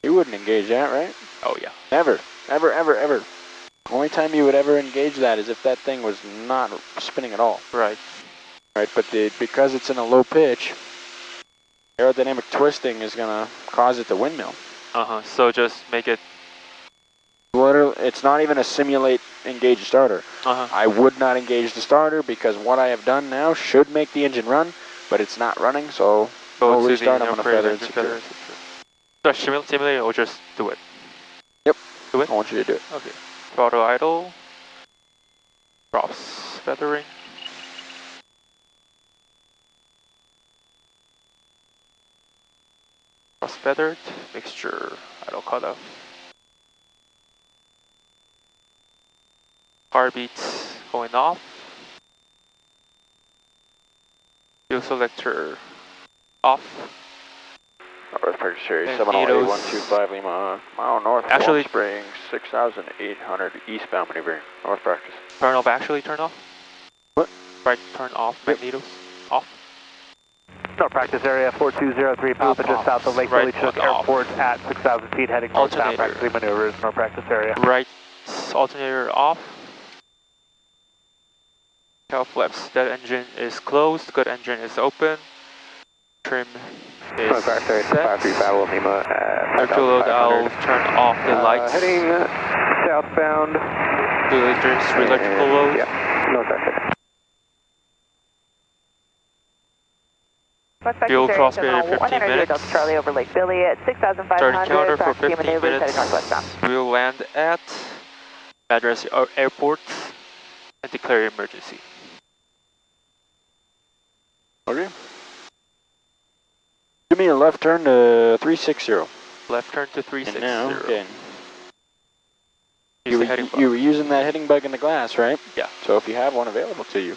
You wouldn't engage that, right? Oh, yeah. Never. Ever, ever, ever. Only time you would ever engage that is if that thing was not spinning at all. Right. Right, but because it's in a low pitch, aerodynamic twisting is going to cause it to windmill. So just make it... Literally, it's not even a simulate engage starter. I would not engage the starter because what I have done now should make the engine run, but it's not running, so no restart, I'm going to feather and secure. So simulate or just do it? Yep. Do it? I want you to do it. Okay. Throttle idle. Props feathering. Props feathered. Mixture idle cutoff. Car beats going off. Fuel selector off. North Park Series 708-125 Lima, mile north, Warm Springs, 6,800 eastbound maneuvering, north practice. Turn off, actually turn off? What? Right, turn off, magnetos, off. North practice area 4203 Papa, just south of Lake Billy Chinook Airport at 6,000 feet, heading northbound, practicing maneuvers, north practice area. Right, alternator off. Tail flaps, that engine is closed, good engine is open. Trim is set. Neutral load, I'll turn off the lights. Heading southbound. Electrical load. Yeah, north practice. Fuel cross period 15 minutes. Charlie over Lake Billy at 6,500. Starting counter for 15 minutes. We'll land at Madras Airport and declare emergency. Okay. Give me a left turn to 360. Left turn to 360. And now, okay. You were using that heading bug in the glass, right? Yeah. So if you have one available to you.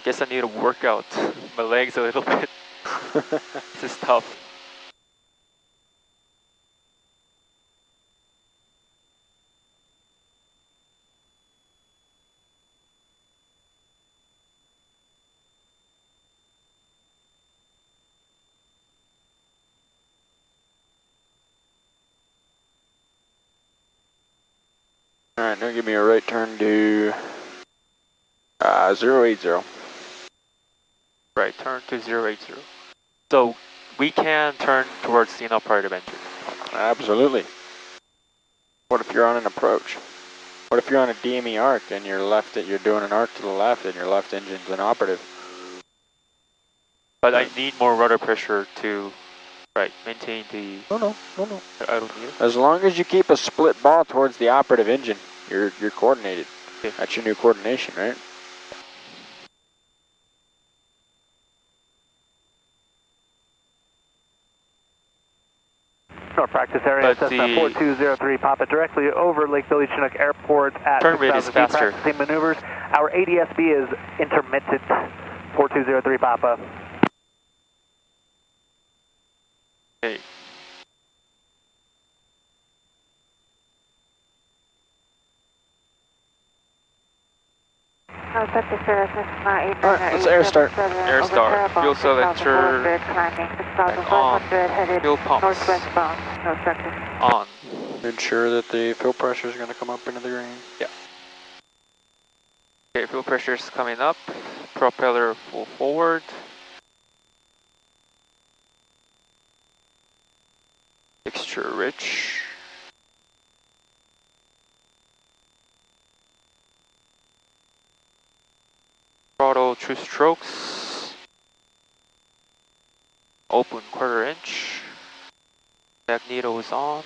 Guess I need to work out my legs a little bit. This is tough. Alright, now give me a right turn to 080. Right, turn to 080. So we can turn towards the inner part of engine. Absolutely. What if you're on an approach? What if you're on a DME arc and you're doing an arc to the left and your left engine's inoperative? But I need more rudder pressure to maintain the... No. I don't need it. As long as you keep a split ball towards the operative engine, you're coordinated. Okay. That's your new coordination, right? North practice area, Cessna 4203 Papa, directly over Lake Billy Chinook Airport at 6,000 feet, practicing maneuvers. Our ADSB is intermittent, 4203 Papa. Okay. Alright, let's air start. Air start. Fuel selector back on. Fuel pumps on. Ensure that the fuel pressure is going to come up into the green. Yeah. Okay, fuel pressure is coming up. Propeller full forward. Mixture rich. throttle 2 strokes. Open 1/4 inch. Magneto is on.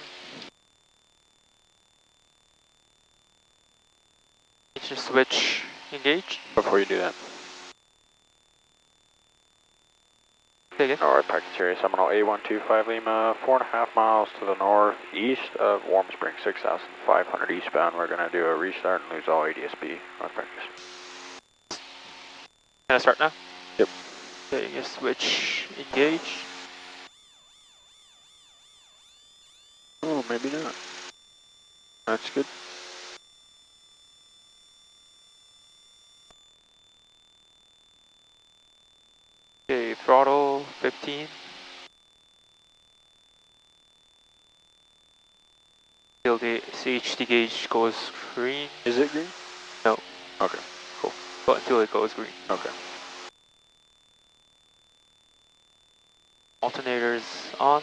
Engine switch engaged. Before you do that. Take it. Alright, practice area Seminole A125 Lima, 4.5 miles to the northeast of Warm Springs, 6,500 eastbound. We're going to do a restart and lose all ADSB on practice. Can I start now? Yep. Taking a switch engaged. Oh, maybe not. That's good. Okay, throttle 15. Till the CHT gauge goes green. Is it green? No. Okay, cool. But until it goes green. Okay. Alternators on.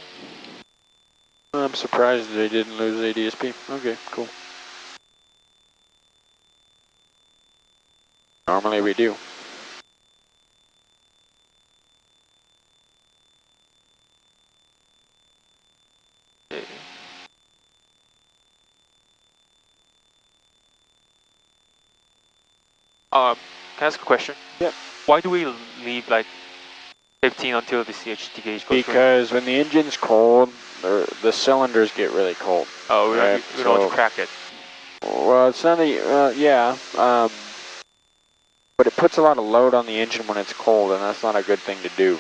I'm surprised they didn't lose ADSP. Okay, cool. Normally we do. Okay. Can I ask a question? Yep. Why do we leave like 15 until the CHT gauge goes green? Because when the engine's cold, the cylinders get really cold. Oh, we right? don't want to crack it. Well, it's not but it puts a lot of load on the engine when it's cold, and that's not a good thing to do.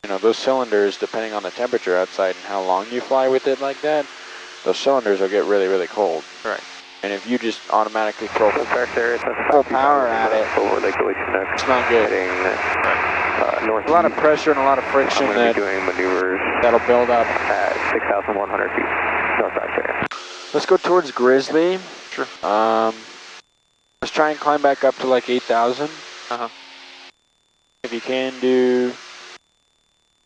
You know, those cylinders, depending on the temperature outside and how long you fly with it like that, those cylinders will get really, really cold. Right. And if you just automatically throw full power at it, it's not good. A lot of pressure and a lot of friction that'll build up. At 6,100 feet, northwest area. Let's go towards Grizzly. Sure. Let's try and climb back up to like 8,000. If you can do,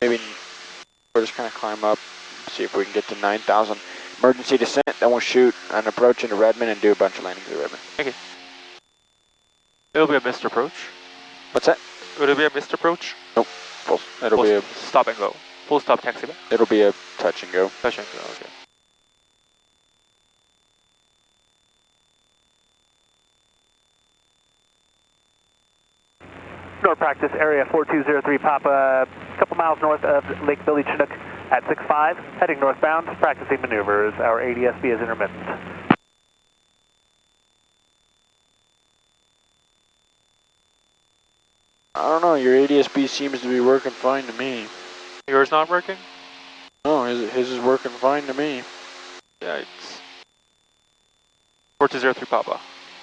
maybe we'll just kind of climb up, see if we can get to 9,000. Emergency descent, then we'll shoot an approach into Redmond and do a bunch of landings at Redmond. Okay. It'll be a missed approach. What's that? Will it be a missed approach? Nope. It'll be a stop and go. Full stop taxi back. It'll be a touch and go. Touch and go, okay. North practice area 4203 Papa, a couple miles north of Lake Billy Chinook at 6.5, heading northbound, practicing maneuvers. Our ADSB is intermittent. I don't know, your ADSB seems to be working fine to me. Yours not working? No, his is working fine to me. Yeah, it's 4203 Papa.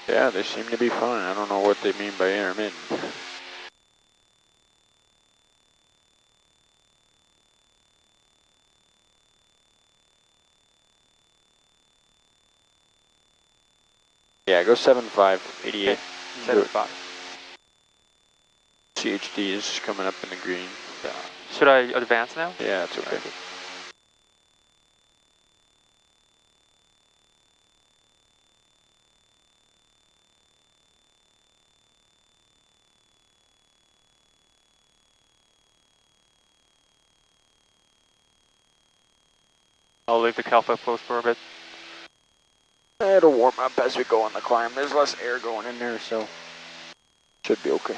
Yeah, they seem to be fine. I don't know what they mean by intermittent. Yeah, go 7.5, 88. Okay. 7.5. CHD is coming up in the green. Yeah. Should I advance now? Yeah, it's okay. I'll leave the Calfa post for a bit. It'll warm up as we go on the climb. There's less air going in there, so should be okay.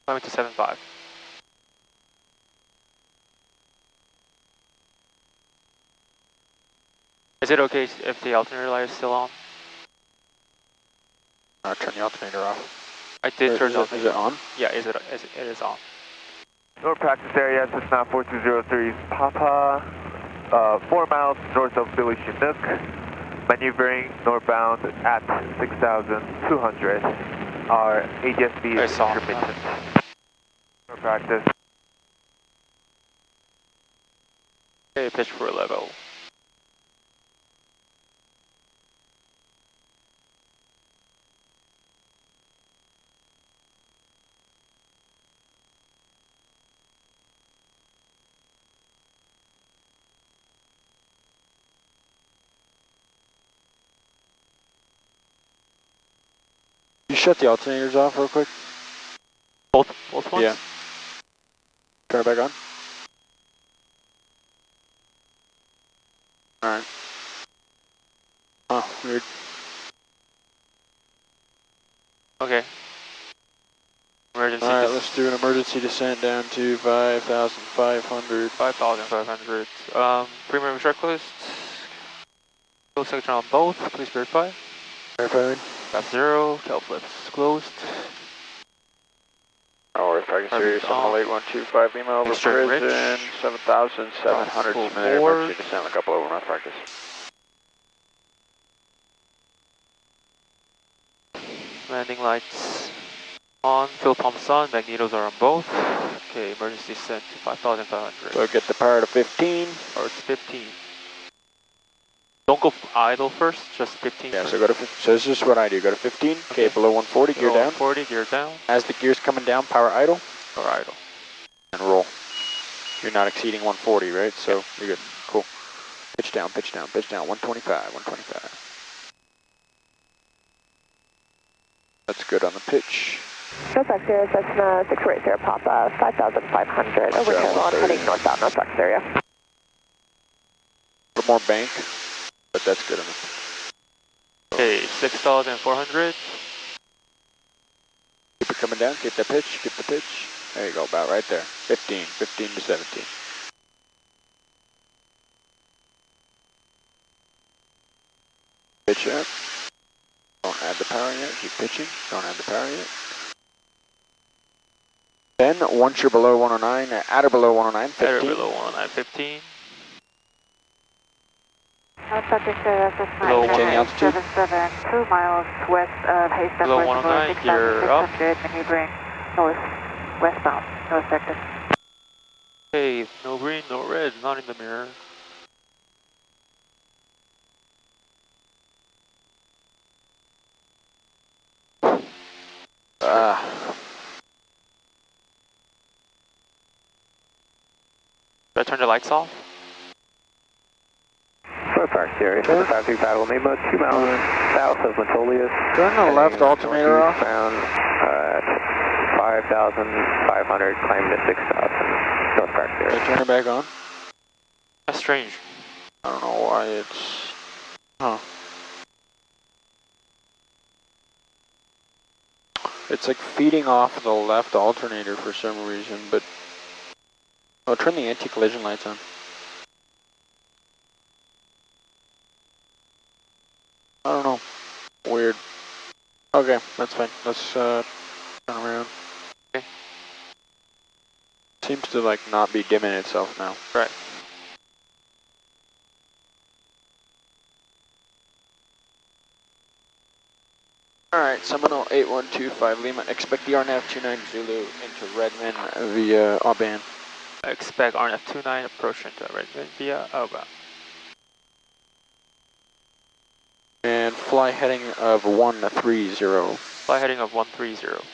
Climbing to 7.5. Is it okay if the alternator light is still on? Turn the alternator off. I did turn the alternator. Is it on? Yeah, it is on. North practice area, Cessna 4203 Papa, 4 miles north of Billy Chinook, maneuvering northbound at 6,200. Our ADSB is intermittent. North practice. Okay, pitch for level. shut the alternators off real quick? Both ones? Yeah. Turn it back on. Alright. Oh, weird. Okay. Emergency. Alright, let's do an emergency descent down to 5,500. 5,500. Pre-marine checklist. Fuel section on both. Please verify. Verified. Gap 0. Tail flips closed. North Practice Series 78125 Lima over prison. 7,700. Simulated emergency descent. A couple over North Practice. Landing lights on. Fuel pumps on. Magnetos are on both. Okay, emergency descent to 5,500. So get the power to 15. Or it's 15. Don't go idle first, just 15. Yeah, first. so go to 15. So this is what I do. Go to 15. Okay, below 140, gear down. 140, gear down. As the gear's coming down, power idle. Or idle. And roll. You're not exceeding 140, right? So yeah. You're good. Cool. Pitch down, pitch down, pitch down. 125, 125. That's good on the pitch. Northwest area, Cessna 640 Papa, 5,500. Over Carolina, heading northbound, Northwest area. A little more bank, but that's good enough. Okay, 6,400. Keep it coming down, keep the pitch, keep the pitch. There you go, about right there. 15 to 17. Pitch up. Don't add the power yet, keep pitching. Don't add the power yet. Then, once you're below 109, add or below 109, 15. Add or below 109, 15. Below 109, altitude. 2 miles west of Haystack. Below 109, gear up. Maneuvering westbound, north sector. Okay, no green, no red, not in the mirror. Should I turn the lights off? Park Series, 535 Lima, 2 miles south of Metolius. Turn the left alternator off. Found 5,500, climb to 6,000. North Park Series. Turn it back on. That's strange. I don't know why it's... Huh. It's like feeding off the left alternator for some reason, but... Oh, turn the anti-collision lights on. I don't know. Weird. Okay, that's fine. Let's turn around. Okay. Seems to like not be dimming itself now. Right. Alright, Seminole 8125 Lima. Expect the RNAV 29 Zulu into Redmond via Auban. Expect RNAV 29 approach into Redmond via Auban. And fly heading of 130. Fly heading of 130.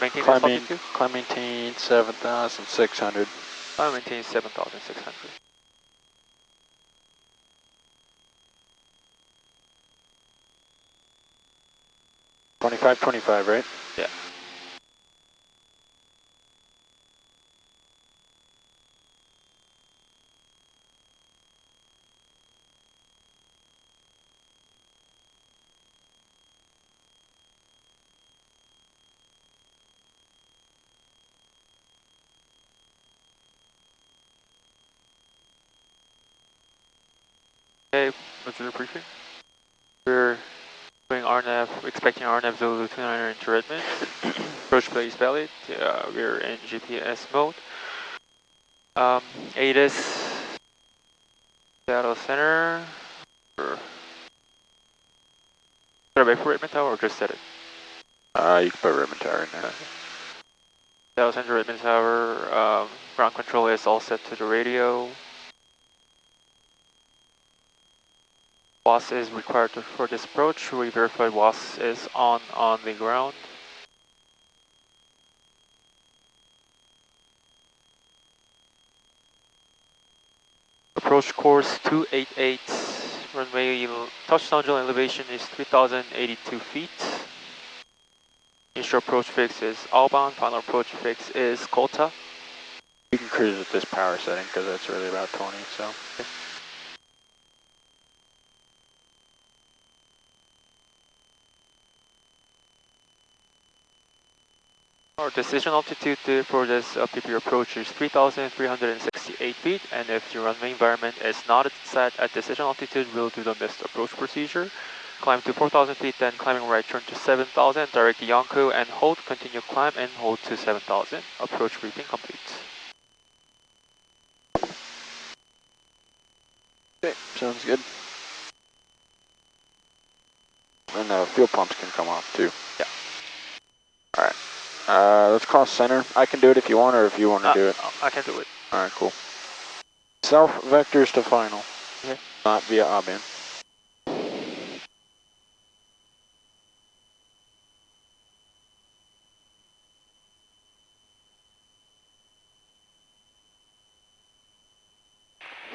Maintain climb maintain 7,600. I maintain 7,600. $25.25, right? Yeah. Okay, what's your briefing? We're doing RNAV, expecting RNAV Zulu 29er into Redmond. Approach plate is valid. We're in GPS mode. ATIS, Seattle Center. Should I wait for Redmond Tower or just set it? You can put Redmond Tower in there. Seattle Center, Redmond Tower. Ground control is all set to the radio. WAS is required for this approach. We verified WAS is on the ground. Approach course 288. Runway touchdown zone elevation is 3,082 feet. Initial approach fix is Alban. Final approach fix is Kota. You can cruise at this power setting because that's really about 20, so. Okay. Our decision altitude for this PP approach is 3,368 feet, and if the runway environment is not set at decision altitude, we'll do the missed approach procedure. Climb to 4,000 feet, then climbing right turn to 7,000, direct to Yonko and hold, continue climb and hold to 7,000. Approach briefing complete. Okay, sounds good. And the fuel pumps can come off too. Yeah. Alright. Let's cross center. I can do it if you want, or if you want to do it. I can do it. Alright, cool. Self vectors to final. Okay. Not via ABAN.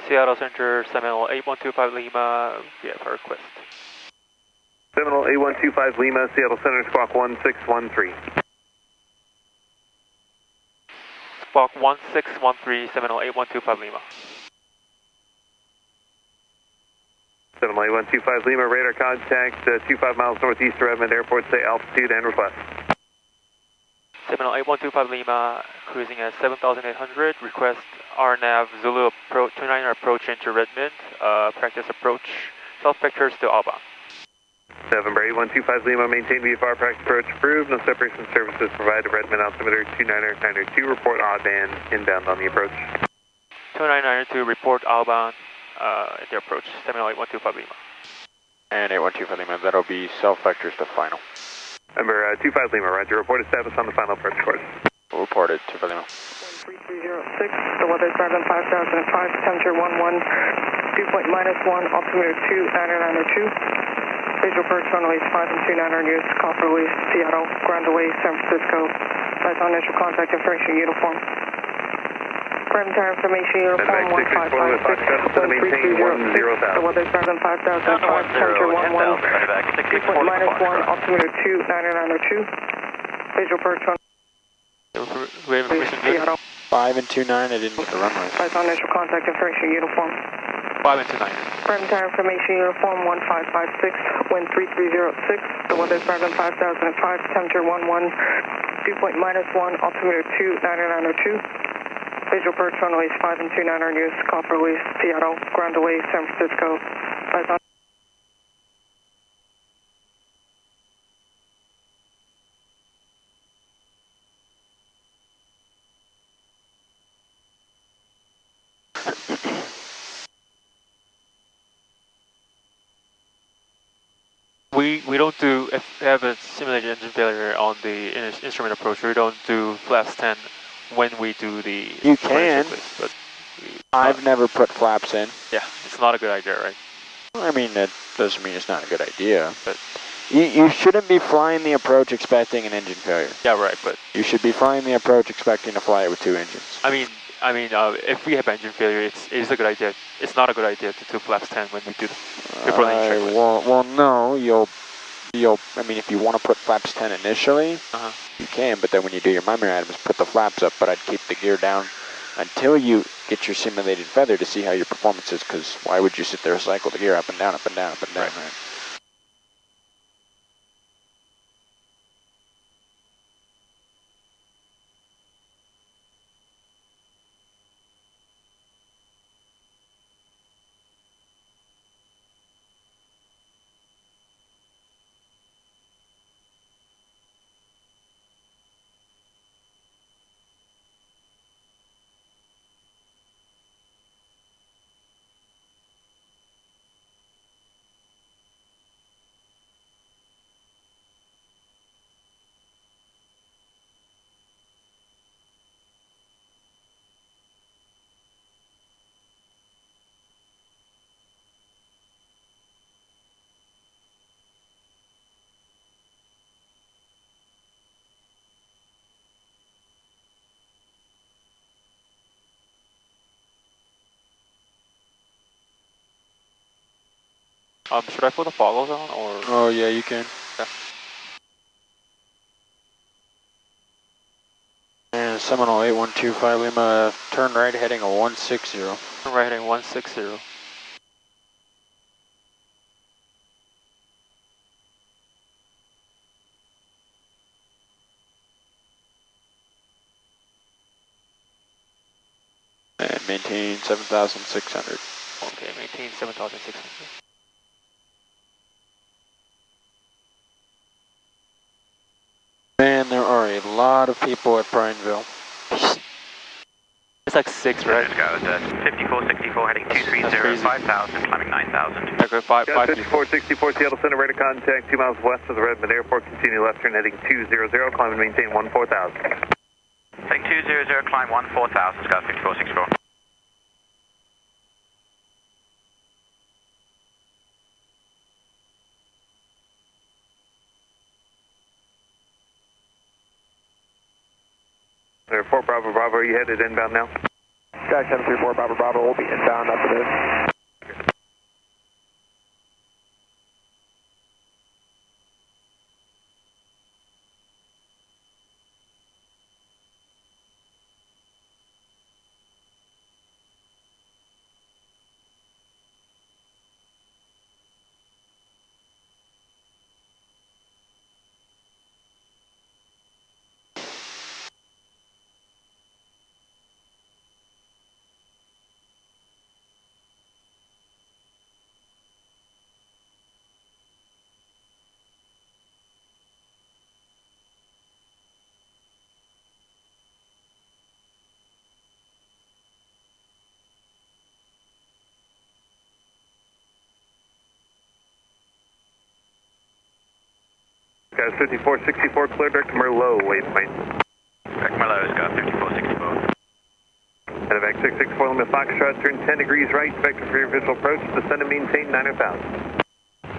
Seattle Center, Seminole 8125 Lima, VFR request. Seminole 8125 Lima, Seattle Center, squawk 1613. Squawk 1613, Seminole 8125 Lima. Seminole 8125 Lima, radar contact 25 miles northeast of Redmond Airport, say altitude and request. Seminole 8125 Lima, cruising at 7,800, request RNAV Zulu approach, 29er approach into Redmond, practice approach, self vectors to Alba. November 8125 Lima, maintain VFR practice approach approved, no separation services provided, Redmond altimeter 29992, report odd-band inbound on the approach. 2992, report outbound at the approach, Seminole 8125 Lima. And 8125 Lima, that'll be self vectors to final. Number 25 Lima, roger, report status on the final approach course. We'll report it, 25 Lima. 13306, the weather is 5005, temperature 11, dew point -1, altimeter 29902. Visual approach runways 5 and 29 are news, call for release, Seattle, ground away, San Francisco. That's on initial contact information uniform. Parameter information uniform 1556, 13306. The weather is 5005, temperature 11, dew point -1, altimeter 29902. Visual approach runways, Seattle. 5 and 29, I didn't get the runways. That's on initial contact information uniform. 5 and 29. Parameter information uniform 1556, wind 3306. The weather is 5005, temperature 11, dew point -1, altimeter 29902. Visual approach runways 5 and 29 are news, call for release, Seattle, ground away, San Francisco. That's on We don't do, if we have a simulated engine failure on the instrument approach, we don't do flaps 10 when we do the... You can, but I've never put flaps in. Yeah, it's not a good idea, right? I mean, that doesn't mean it's not a good idea. But you shouldn't be flying the approach expecting an engine failure. yeah, right, but... You should be flying the approach expecting to fly it with 2 engines. I mean, if we have engine failure, it's a good idea. It's not a good idea to do flaps 10 when we do before the checklist. Well, no, I mean, if you want to put flaps 10 initially, you can, but then when you do your memory items, put the flaps up, but I'd keep the gear down until you get your simulated feather to see how your performance is, because why would you sit there and cycle the gear up and down, up and down, up and down, right? Should I put the foggles on or? Oh yeah, you can. Okay. And Seminole 8125 Lima, turn right heading a 160. Turn right heading 160. And maintain 7,600. Okay, maintain 7,600. Man, there are a lot of people at Prineville. It's like 6, right? Let's go, 5464 heading 230, 5,000, climbing 9,000. Okay, 5 5464 Seattle Center, radar contact 2 miles west of the Redmond Airport. Continue left turn heading 200, climb and maintain 14,000. Heading 200, climb 14,000, Sky 5464. Airport Bravo Bravo, are you headed inbound now? Sky 734 Bravo Bravo will be inbound after this. Guys, 5464, clear direct to Merlot waypoint. Direct Merlot, Sky 5464. Medevac 664, limit Foxtrot, turn 10 degrees right, vector for your visual approach, descend and maintain 9,000.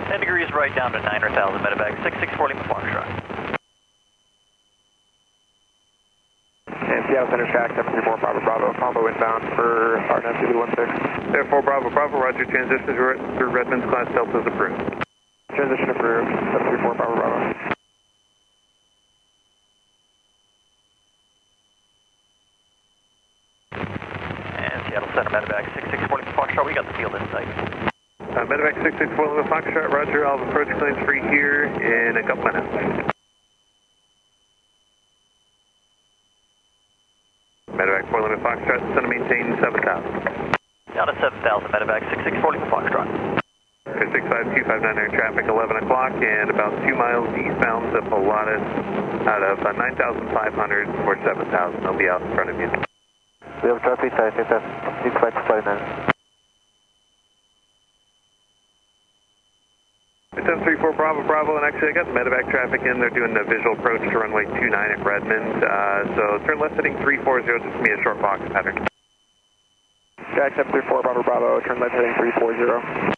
10 degrees right down to 9,000, Medevac 664, Lima Foxtrot. And Seattle Center track 734 Bravo Bravo, combo inbound for RNF 216. Therefore, Bravo Bravo, roger, transition through Redmond's class Delta is approved. Transition approved, 734 Bravo Bravo. And Seattle Center, Medevac 664, Lima Foxtrot, we got the field in sight. Medevac 664, Lima Foxtrot, roger, I'll have approach clearance free here in a couple minutes. Medevac 4 Lima Foxtrot, descend and maintain 7,000. Down to 7,000, Medevac 664, Lima Foxtrot. 65259 traffic, 11 o'clock, and about 2 miles eastbound to Pilatus out of 9,500 for 7,000. They'll be out in front of you. We have traffic, I think that's 6529. 734 Bravo Bravo, and actually I got medevac traffic in. They're doing the visual approach to runway 29 at Redmond. So turn left heading 340, just give me a short box pattern. Jack 734 Bravo Bravo, turn left heading 340.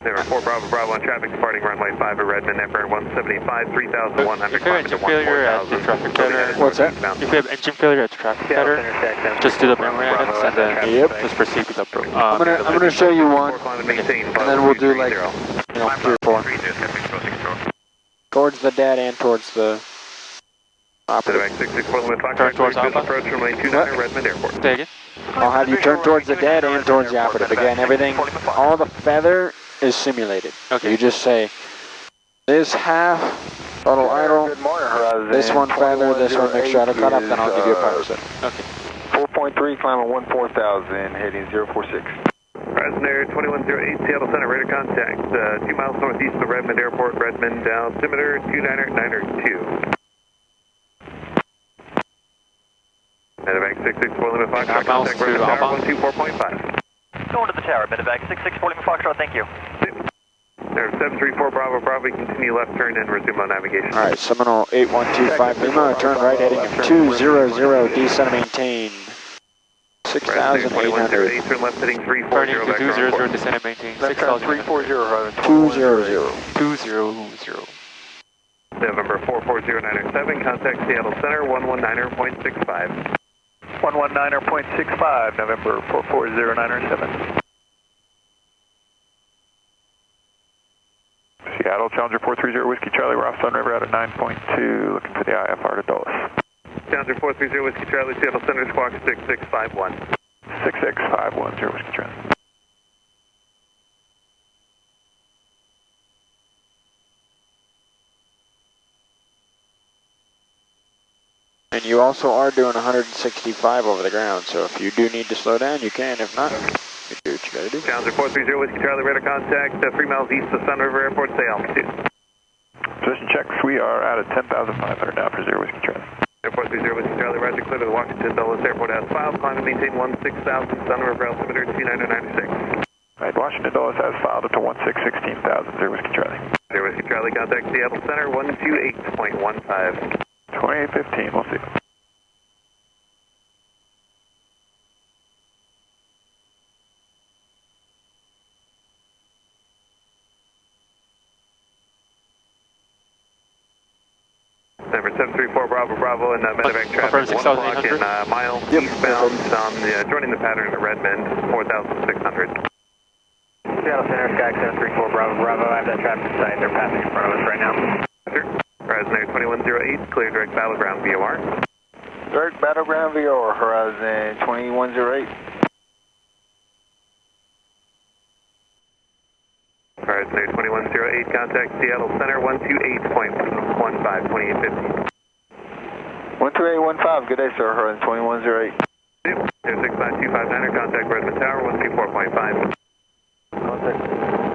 There are 4 Bravo Bravo on traffic departing runway 5 at Redmond, Emperor 175, 3,100. If you have engine failure at the traffic header, What's that? If you have engine failure at the traffic header, just do the memory items and then just proceed with the I'm gonna show you one, and then we'll do like, 3 or 4. Towards the dead and towards the operative. Medevac 664 limit Fox, Turn towards Alpha. approach runway 29 at Redmond Airport. Say again? I'll have you turn towards the dead and towards the operative. Again, everything, all the feather is simulated. Okay. You just say, this half, total idle, this one feather, this one make sure I don't cut up, then I'll give you a power set. Okay. 4.3, climb at 14,000, heading 046. Horizon Air 2108, Seattle Center, radar contact, 2 miles northeast of Redmond Airport, Redmond, altimeter 299er2. Medevac 664 limit Fox, contact Redmond Tower 124.5. Going to the tower, medevac 664 Lima Foxtrot, thank you. There, 734 Bravo Bravo, continue left turn and resume on navigation. All right, Seminole 8125 Lima, turn right heading 200, descend and maintain 6,800. Turn left heading 340. Turning to 200, descend and maintain 6,800. 200. 200. November 440907, contact Seattle Center 119.65. 119.65, November 440907. Seattle, Challenger 430 Whiskey Charlie, we're off Sun River out of 9.2, looking for the IFR to Dulles. Challenger 430 Whiskey Charlie, Seattle Center, squawk 6651. 66510 Whiskey Charlie. And you also are doing 165 over the ground, so if you do need to slow down, you can. If not, you do what you gotta do. Challenger 430 Whiskey Charlie, radar contact 3 miles east of Sun River Airport, stay altitude. Position checks, we are out at 10,500 now for 0 Whiskey Charlie. Airport 30 Whiskey Charlie, roger, clear to the Washington Dulles Airport as filed, climb and maintain 16,000, Sun River altimeter 2996. Right, Washington Dulles has filed up to 16,000, 0 Whiskey Charlie. 0 Whiskey Charlie, contact Seattle Center 128.15. 2815, we'll see. Number 734 Bravo Bravo and medevac traffic 1 o'clock in mile eastbound on joining the pattern at Redmond 4,600. Seattle Center, Sky 734 Bravo Bravo, I have that traffic in sight, they're passing in front of us right now. Horizon 2108, clear direct battleground VOR. Direct battleground VOR, Horizon 2108. Horizon 2108, contact Seattle Center 128.15, 2850. 12815, good day sir, Horizon 2108. 65259er, contact Redmond Tower 124.5.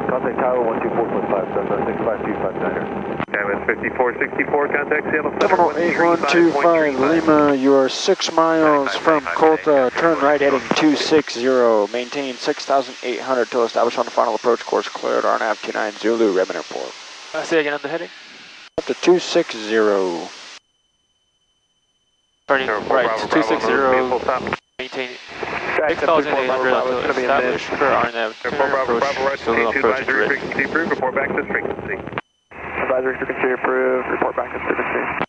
Contact Tower 124.5, Cessna 65259er. Cabin 5464, contact Seattle Center Seminole 8125 Lima, you are 6 miles from Colta, turn right heading 260, maintain 6,800 till established on the final approach course, cleared RNAV 29 Zulu, Redmond Airport. Say again on the heading. Up to 260. Turning right, 260, maintain 6,800 until established per RNAV, turn approach, Zulu approach to Ridge. Frequency approved, report back to frequency. Advisory frequency approved, report back to frequency.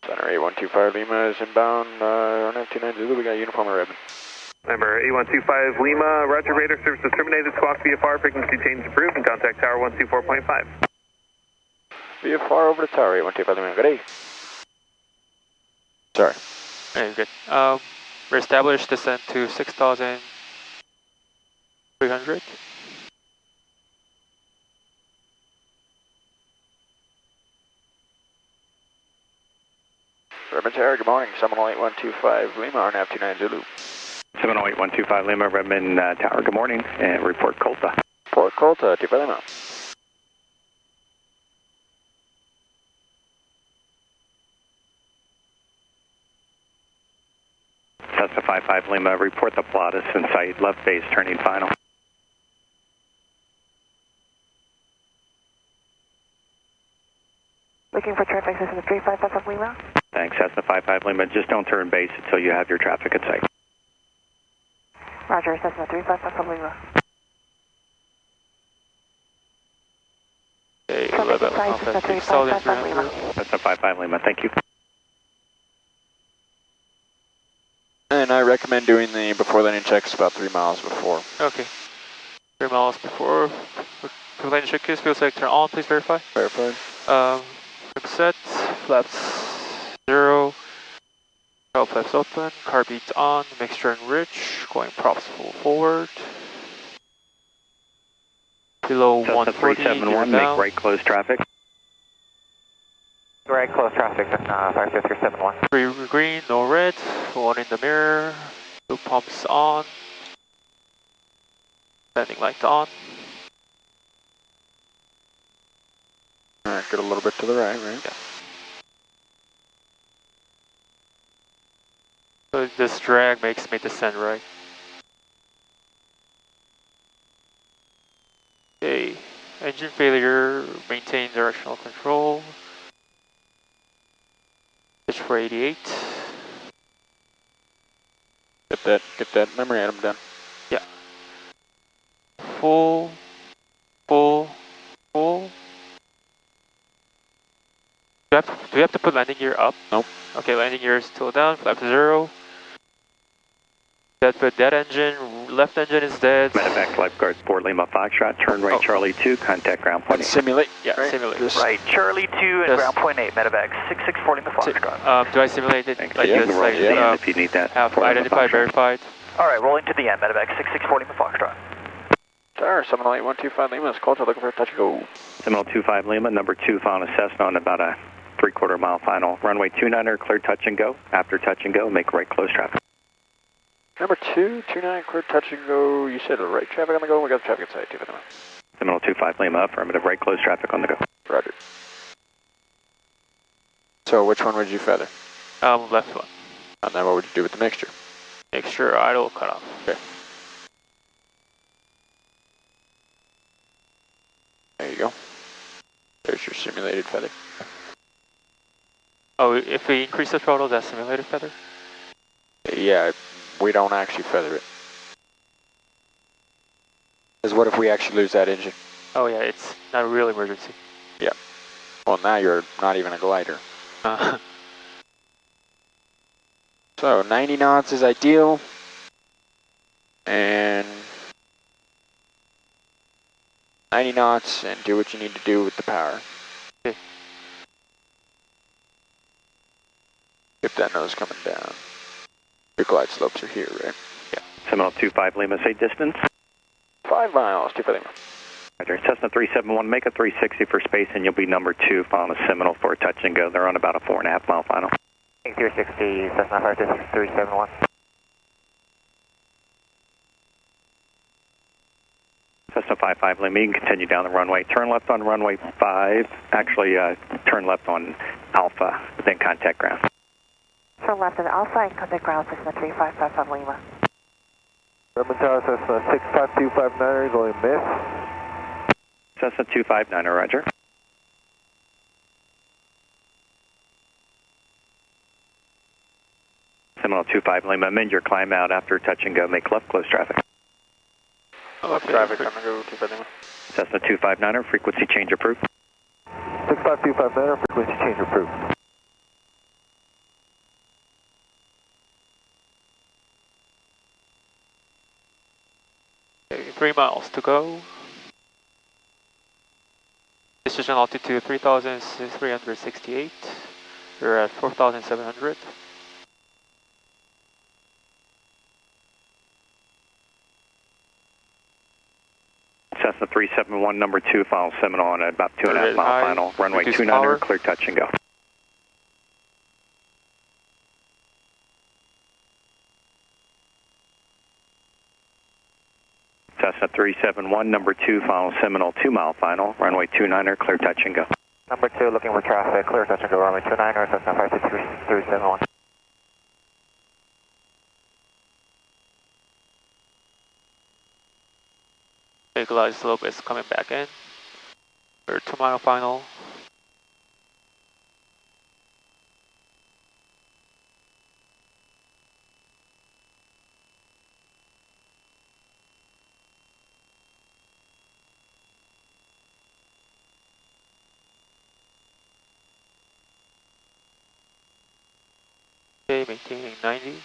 Center 8125 Lima is inbound, RNAV 29 Zulu, we got uniform at Redmond. Number 8125 Lima, roger, radar services terminated, squawk VFR, frequency change approved, and contact tower 124.5. VFR over to tower 8125 Lima, good day. Sorry. Very good. We're established, descent to 6,300. Redmond Tower, good morning, Seminole 8125 Lima, RNAV 29 Zulu. 708-125 Lima, Redmond Tower, good morning, and report Colta. Port Colta, 25 Lima. Cessna 55 Lima, report the Pilatus in sight, left base turning final. Looking for traffic system 355 Lima. Thanks, Cessna 55 Lima, just don't turn base until you have your traffic in sight. Roger, Cessna 355 Lima. Okay, 11 Alpha 6,300. Cessna 55 Lima, thank you. And I recommend doing the before landing checks about 3 miles before. Okay. 3 miles before landing check is, fuel selector on, please verify. Verified. Set, flaps 0, tail flaps open, car beats on, mixture and rich, going props full forward. Below Cessna 140, 371, make right close traffic. Right right, close traffic, 50371. 3 green, no red, 1 in the mirror, 2 pumps on, landing light on. Alright, get a little bit to the right, right? Yeah. So this drag makes me descend right. Okay, engine failure, maintain directional control. Pitch for 88. Get that memory item done. Yeah. Full. Do we have to put landing gear up? Nope. Okay, landing gear is still down, flap to 0. Dead engine, left engine is dead. Medevac lifeguard 4 Lima Foxtrot, turn right Charlie 2, contact ground point 8. Simulate. Yeah, right? simulate. Right, Charlie 2 and ground point 8, Medevac 664 Lima Foxtrot. Do I simulate it like You this? can roll Like, to the end if you need that. have identified, verified. Alright, rolling to the end, Medevac 664 Lima Foxtrot. Sir, 78125 Lima is called to looking for a touch and go. 7025 Lima, number 2, found a Cessna on about a 3/4 mile final. Runway 29er, clear touch and go. After touch and go, make right close traffic. Number 229, clear touch and go. You said the right traffic on the go. We got the traffic inside 259. 7025 Lima, affirmative, right close traffic on the go. Roger. So which one would you feather? Left one. And then what would you do with the mixture? Mixture idle cut off. Okay. There you go. There's your simulated feather. Oh, if we increase the throttle, that's simulated feather? Yeah, we don't actually feather it. Because what if we actually lose that engine? Oh yeah, it's not a real emergency. Yeah. Well, now you're not even a glider. So 90 knots is ideal. And 90 knots and do what you need to do with the power. Okay. If that nose coming down. Your glide slopes are here, right? Yeah. 7025 Lima, say distance. 5 miles, 25 Lima. Roger, Cessna 371, make a 360 for space and you'll be number 2 following a Seminole for a touch and go. They're on about a 4.5 mile final. 360, Cessna 371. Cessna 55 Lima, you can continue down the runway. Turn left on runway 5. Actually, turn left on Alpha, then contact ground. Turn left on Alpha and contact ground, Cessna 3555 Lima. Urban Tower, Cessna 65259, going miss. Cessna 259, roger. Seminole 25 Lima, amend your climb out after touch and go, make left close traffic. Left traffic, I'm going to go 25 Lima. Cessna 259er, frequency change approved. 65259, frequency change approved. Okay, 3 miles to go. Decision altitude 3,368. We're at 4,700. Cessna 371, number 2, follow Seminole on at about 2.5 mile final. Runway 29er, clear touch and go. Cessna 371, number 2, follow Seminole 2 mile final. Runway 29er, clear touch and go. Number 2, looking for traffic, clear touch and go, runway 29er, Cessna 56371. Okay, glide slope is coming back in. We're 2 mile final. Okay, maintaining 90.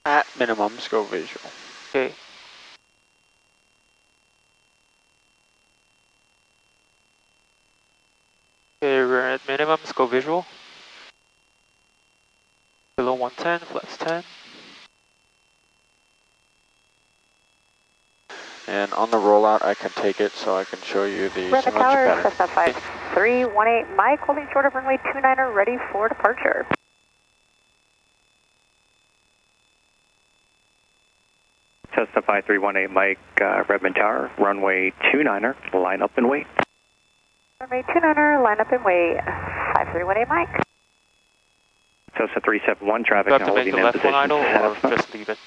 At minimums, go visual. Okay. we're at minimum, scope visual. Below 110, flaps 10. And on the rollout, I can take it so I can show you the Redmond Tower, pattern. Cessna 5318 Mike, holding short of runway 29er, ready for departure. Cessna 5318 Mike, Redmond Tower, runway 29er, line up and wait. Runway 29er, line up and wait. 5318 Mike. Cessna 371 traffic. Do I have to make the left one idle or just leave it?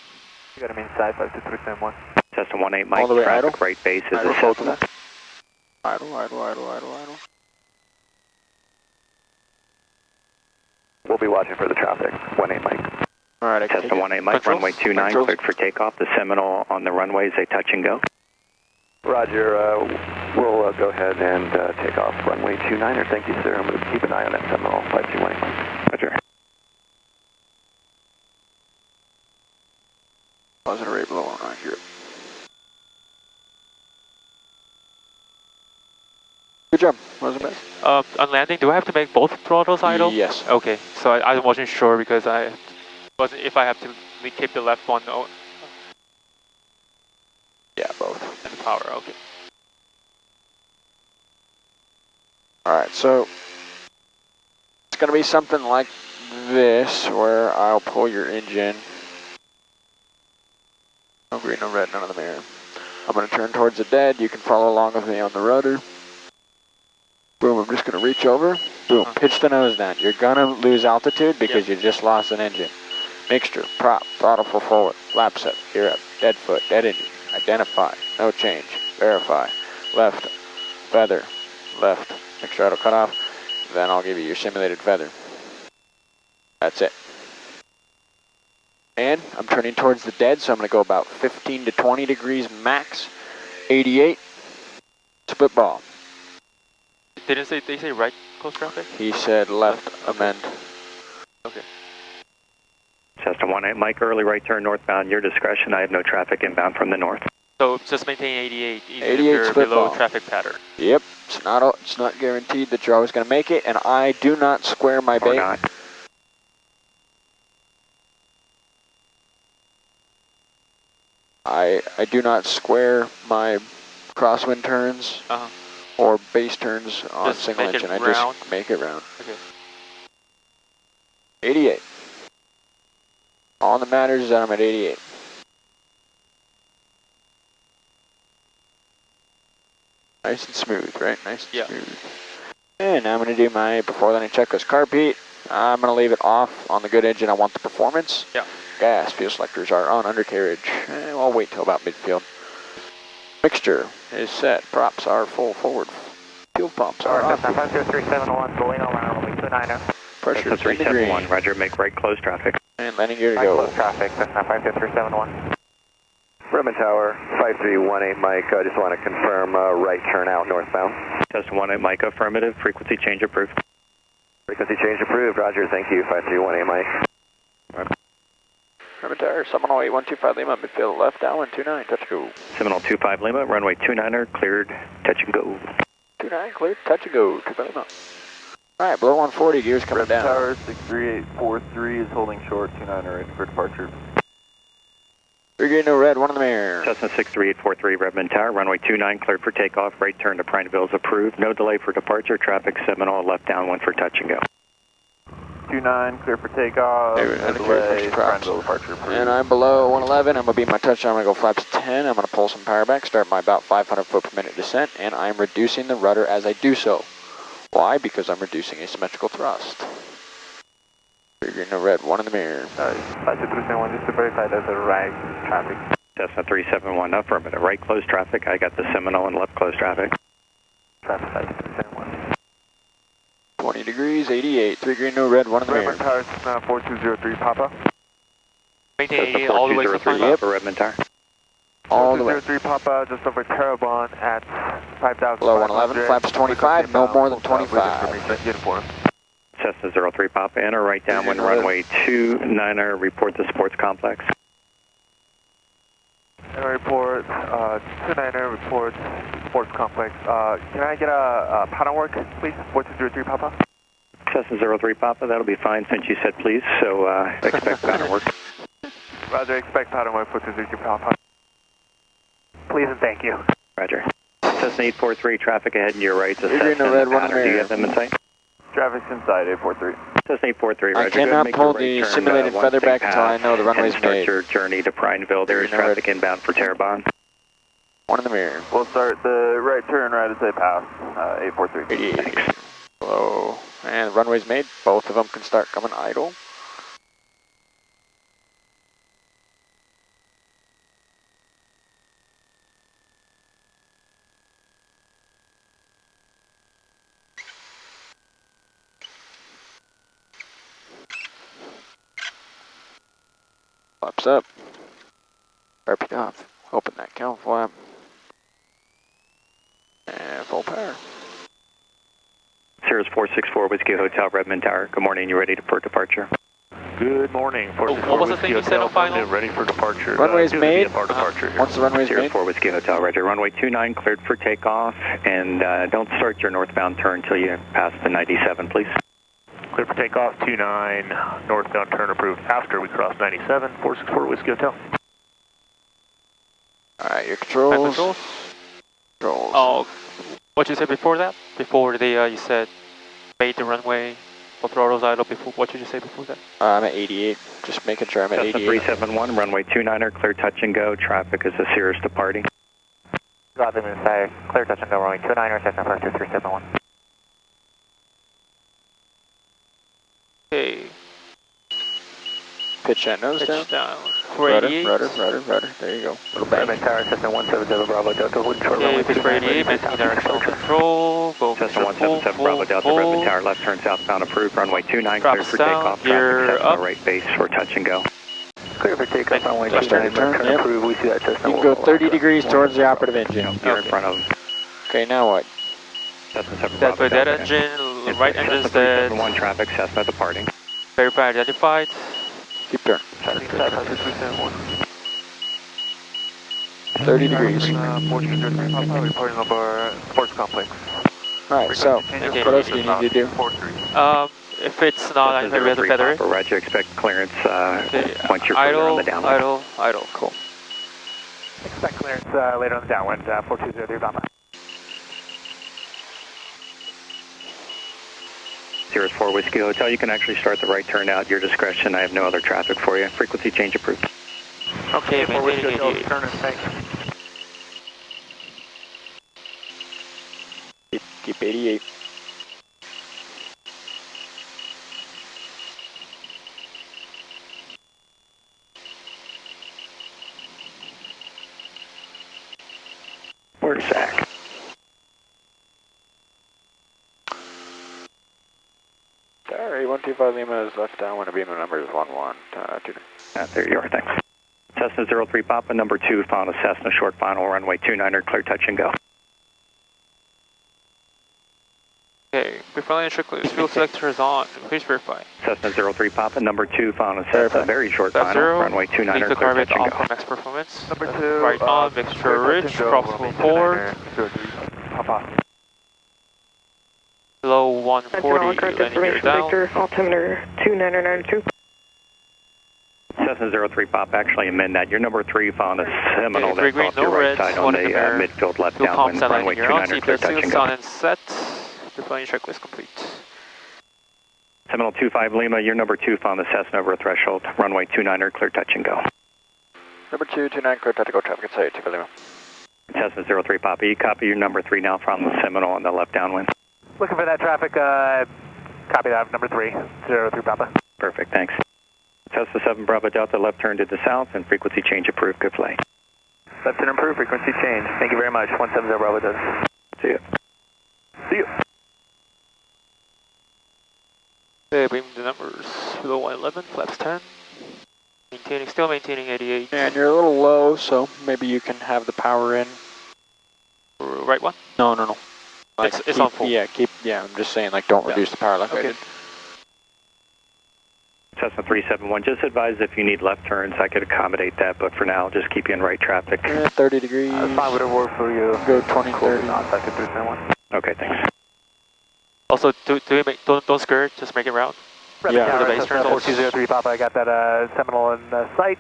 You got to mean side 52371. Cessna 18 Mike, All the way traffic idle? right base is Idle, a Cessna. Idle. We'll be watching for the traffic. 18 Mike. All right, I can Cessna 18 Mike, Controls? runway 29, Controls. cleared for takeoff. The Seminole on the runway is a touch and go. Roger, we'll go ahead and take off runway 29er. Thank you, sir. I'm going to keep an eye on that Seminole 5318 Mike. Roger. Positive rate below 190. Good job. What was the best? On landing, do I have to make both throttles idle? Yes. Okay, so I wasn't sure because I wasn't if I have to keep the left one. Oh, Yeah, both. and the power. Okay. All right, so it's going to be something like this where I'll pull your engine. No green, no red, none of the mirror. I'm going to turn towards the dead. You can follow along with me on the rudder. Boom, I'm just going to reach over. Boom, pitch the nose down. You're going to lose altitude because you just lost an engine. Mixture, prop, throttle for forward, flap set, gear up, dead foot, dead engine. Identify, no change, verify, left, feather, left, mixture idle cut off. Then I'll give you your simulated feather. That's it. And I'm turning towards the dead, so I'm going to go about 15 to 20 degrees max. 88, split ball. Didn't they say right close traffic? He said left, amend. Okay. Cessna 18 Mike, early right turn northbound, your discretion. I have no traffic inbound from the north. So just maintain 88, even 88 if you're split below ball. traffic pattern. Yep, it's not guaranteed that you're always going to make it, and I do not square my Or bait. not. I do not square my crosswind turns or base turns on Just single make it engine. I round? just make it round. Okay. 88. All that matters is that I'm at 88. Nice and smooth, right? Nice and smooth. And now I'm going to do my before landing checklist carb. I'm going to leave it off on the good engine. I want the performance. Yeah. Gas, fuel selectors are on undercarriage. I'll wait till about midfield. Mixture is set. Props are full forward. Fuel pumps are off. 50371, Bolino, runway 29er. Pressure Cessna 371, roger, make right close traffic. And landing gear to Right go. close traffic, Cessna 50371. Redmond Tower, 5318 Mike. I just want to confirm right turn out northbound. Cessna 18 Mike, affirmative, frequency change approved. Frequency change approved. Roger, thank you. 5318 Mike. Redmond Tower, Seminole 8125 Lima, midfield left, downwind 29, touch go. Seminole 25 Lima, runway 29er, cleared, touch and go. 29, cleared, touch and go, 25 Lima. Alright, below 140, gears coming down. Tower 63843 is holding short, 29er ready for departure. We're getting no red, one in the mirror. Cessna 63843 Redmond Tower, runway 29, cleared for takeoff, right turn to Prineville is approved, no delay for departure, traffic Seminole left downwind for touch and go. 29, clear for takeoff, no delay, Prineville departure approved. And I'm below 111, I'm going to beat my touchdown, I'm going to go flaps 10, I'm going to pull some power back, start my about 500 foot per minute descent, and I'm reducing the rudder as I do so. Why? Because I'm reducing asymmetrical thrust. You're no red, one in the mirror. 52371, just to verify there's a right traffic. Cessna 371, affirmative, right close traffic, I got the Seminole and left close traffic. Traffic 52371. 20 degrees, 88, 3 green, no red, one in the mirror. Redmond Tower, 4203 Papa. Maintain Cessna 88 all the way to 4203 final. for Redmond Tower. All the way. 4203 Papa, just over Terrebonne at 5,000. Below 111, flaps 25, no more than 25. Uniform. Cessna 03 Papa, enter right downwind runway 29er, report the sports complex. And report, 29er, report sports complex. Can I get a pattern work, please? 4203 Papa. Cessna 03 Papa, that'll be fine since you said please, so expect pattern work. Roger, expect pattern work, 423 Papa. Please and thank you. Roger. Cessna 843, traffic ahead and your right. You're in the red one there. Do you have them in sight? Traffic's inside 843. Cessna 843, Roger. I cannot pull the simulated feather back until I know the runway's made. Start your journey to Prineville. There is traffic inbound for Terrebonne. One in the mirror. We'll start the right turn right as they pass, 843. 88. Thanks. Hello. And runway's made. Both of them can start coming idle. Flaps up. RP off. Open that cowl flap. And full power. Cirrus 464 Whiskey Hotel, Redmond Tower. Good morning. You ready for departure? Good morning. 464 what was the thing you said on final? Ready for departure. Runway's made. Departure. Once the runway's Cirrus made. 4 Whiskey Hotel, Roger. Runway 29 cleared for takeoff, and don't start your northbound turn until you pass the 97, please. Clear for takeoff, 29, northbound turn approved after we cross 97, 464 Whiskey Hotel. Alright, your controls. Controls? Controls. Oh, what you said before that? Before the, you said, made the runway, for throttles idle, before, what did you say before that? I'm at 88, just making sure I'm at 88. 371, runway 29er, clear touch and go, traffic is a Cirrus departing. Roger, inside, clear touch and go, runway 29er, Cessna 371. Okay. Pitch that nose Pitch down. 488. Rudder. There you go. Little bang. Redmond Tower, Cessna 170 Bravo Delta, hold short runway Okay, pitch 488, maintain directional control, go Cessna 177 Bravo Delta, Redmond Tower, left turn southbound approved, runway 29, clear for takeoff, traffic Cessna right base for touch and go. Clear for takeoff, runway 29, turn Yep. approved, we see that Cessna. You can go 30 degrees towards the operative engine. You're in front of Okay, now what? Cessna 7 Dead Bravo for dead Delta. engine, right engine's Cessna dead, 371 traffic, Cessna departing. verify identified. Keep turn. 30 degrees. 1403 Papa, reporting of our sports complex. Alright, so, Okay. what else do you need to do? If it's not, I maybe have to feather it. Roger, expect clearance Okay, once you're further on the downwind. idle, cool. Expect clearance later on the downwind, 4203 Papa. Cirrus 4 Whiskey Hotel, you can actually start the right turn out at your discretion. I have no other traffic for you. Frequency change approved. Okay, maintaining 88. Turn and thanks. Keep 88. Where's Zach? Sorry, 125 Lima is left down when the beam number is 1122. There you are, thanks. Cessna 03 Papa, number 2, final Cessna, short final, runway 29er, clear touch and go. Okay, before landing checklist, fuel selector is on. Please verify. Cessna 03 Papa, number 2, final Cessna, very short final, runway 29er, clear touch and off go. for max performance. Number 2, Right on, mixture rich, crossflow 4, Papa. low 140, Correct landing gear information, down. Victor, altimeter 2992. Cessna 03 Papa, actually amend that. You're number 3, found a Seminole Okay, that's green, off no your right reds, side on one the in the mirror. midfield left Fuel downwind, pumps and runway landing gear on, 29er, clear seatbelt touch and seals go. on and set. Before landing checklist complete. Seminole 25 Lima, you're number 2, found the Cessna over threshold, runway 29er, clear touch and go. Number 229, clear touch to go, traffic inside, 25 Lima. Cessna 03 Papa, you copy your number 3 now from the Seminole on the left downwind. Looking for that traffic, copy that, number 303 Papa. Perfect, thanks. Cessna 7 Bravo Delta, left turn to the south and frequency change approved, good flight. Left turn approved, frequency change. Thank you very much, 170 Bravo Delta. See you. See you. Okay, beam the numbers. Below 111, flaps 10. Still maintaining 88. And you're a little low, so maybe you can have the power in. Right one? No. Like It's on full. Yeah, I'm just saying, like, don't reduce the power like I did. Cessna 371, just advise if you need left turns, I could accommodate that, but for now, just keep you in right traffic. 30 degrees. Fine, would it work for you? Go 20, 30. Okay, thanks. Also, don't skirt, just make it round. Yeah. For the base Cessna 4203 Papa, I got that Seminole in sight,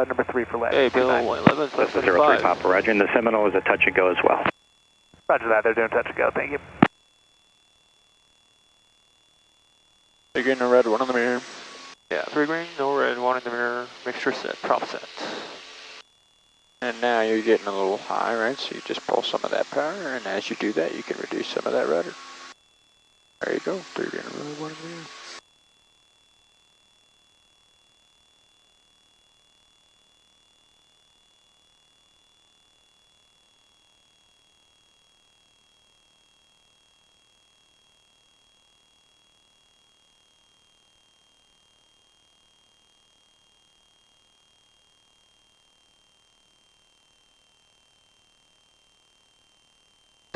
number 3 for land. Hey, Bill 111, Cessna 03 Papa, Roger, and the Seminole is a touch and go as well. Roger that, they're doing touch and go, thank you. They're getting a red, one in the mirror. Yeah, 3 green, no red, 1 in the mirror, mixture set, prop set. And now you're getting a little high, right? So you just pull some of that power, and as you do that, you can reduce some of that rudder. There you go, 3 green, red, 1 in the mirror.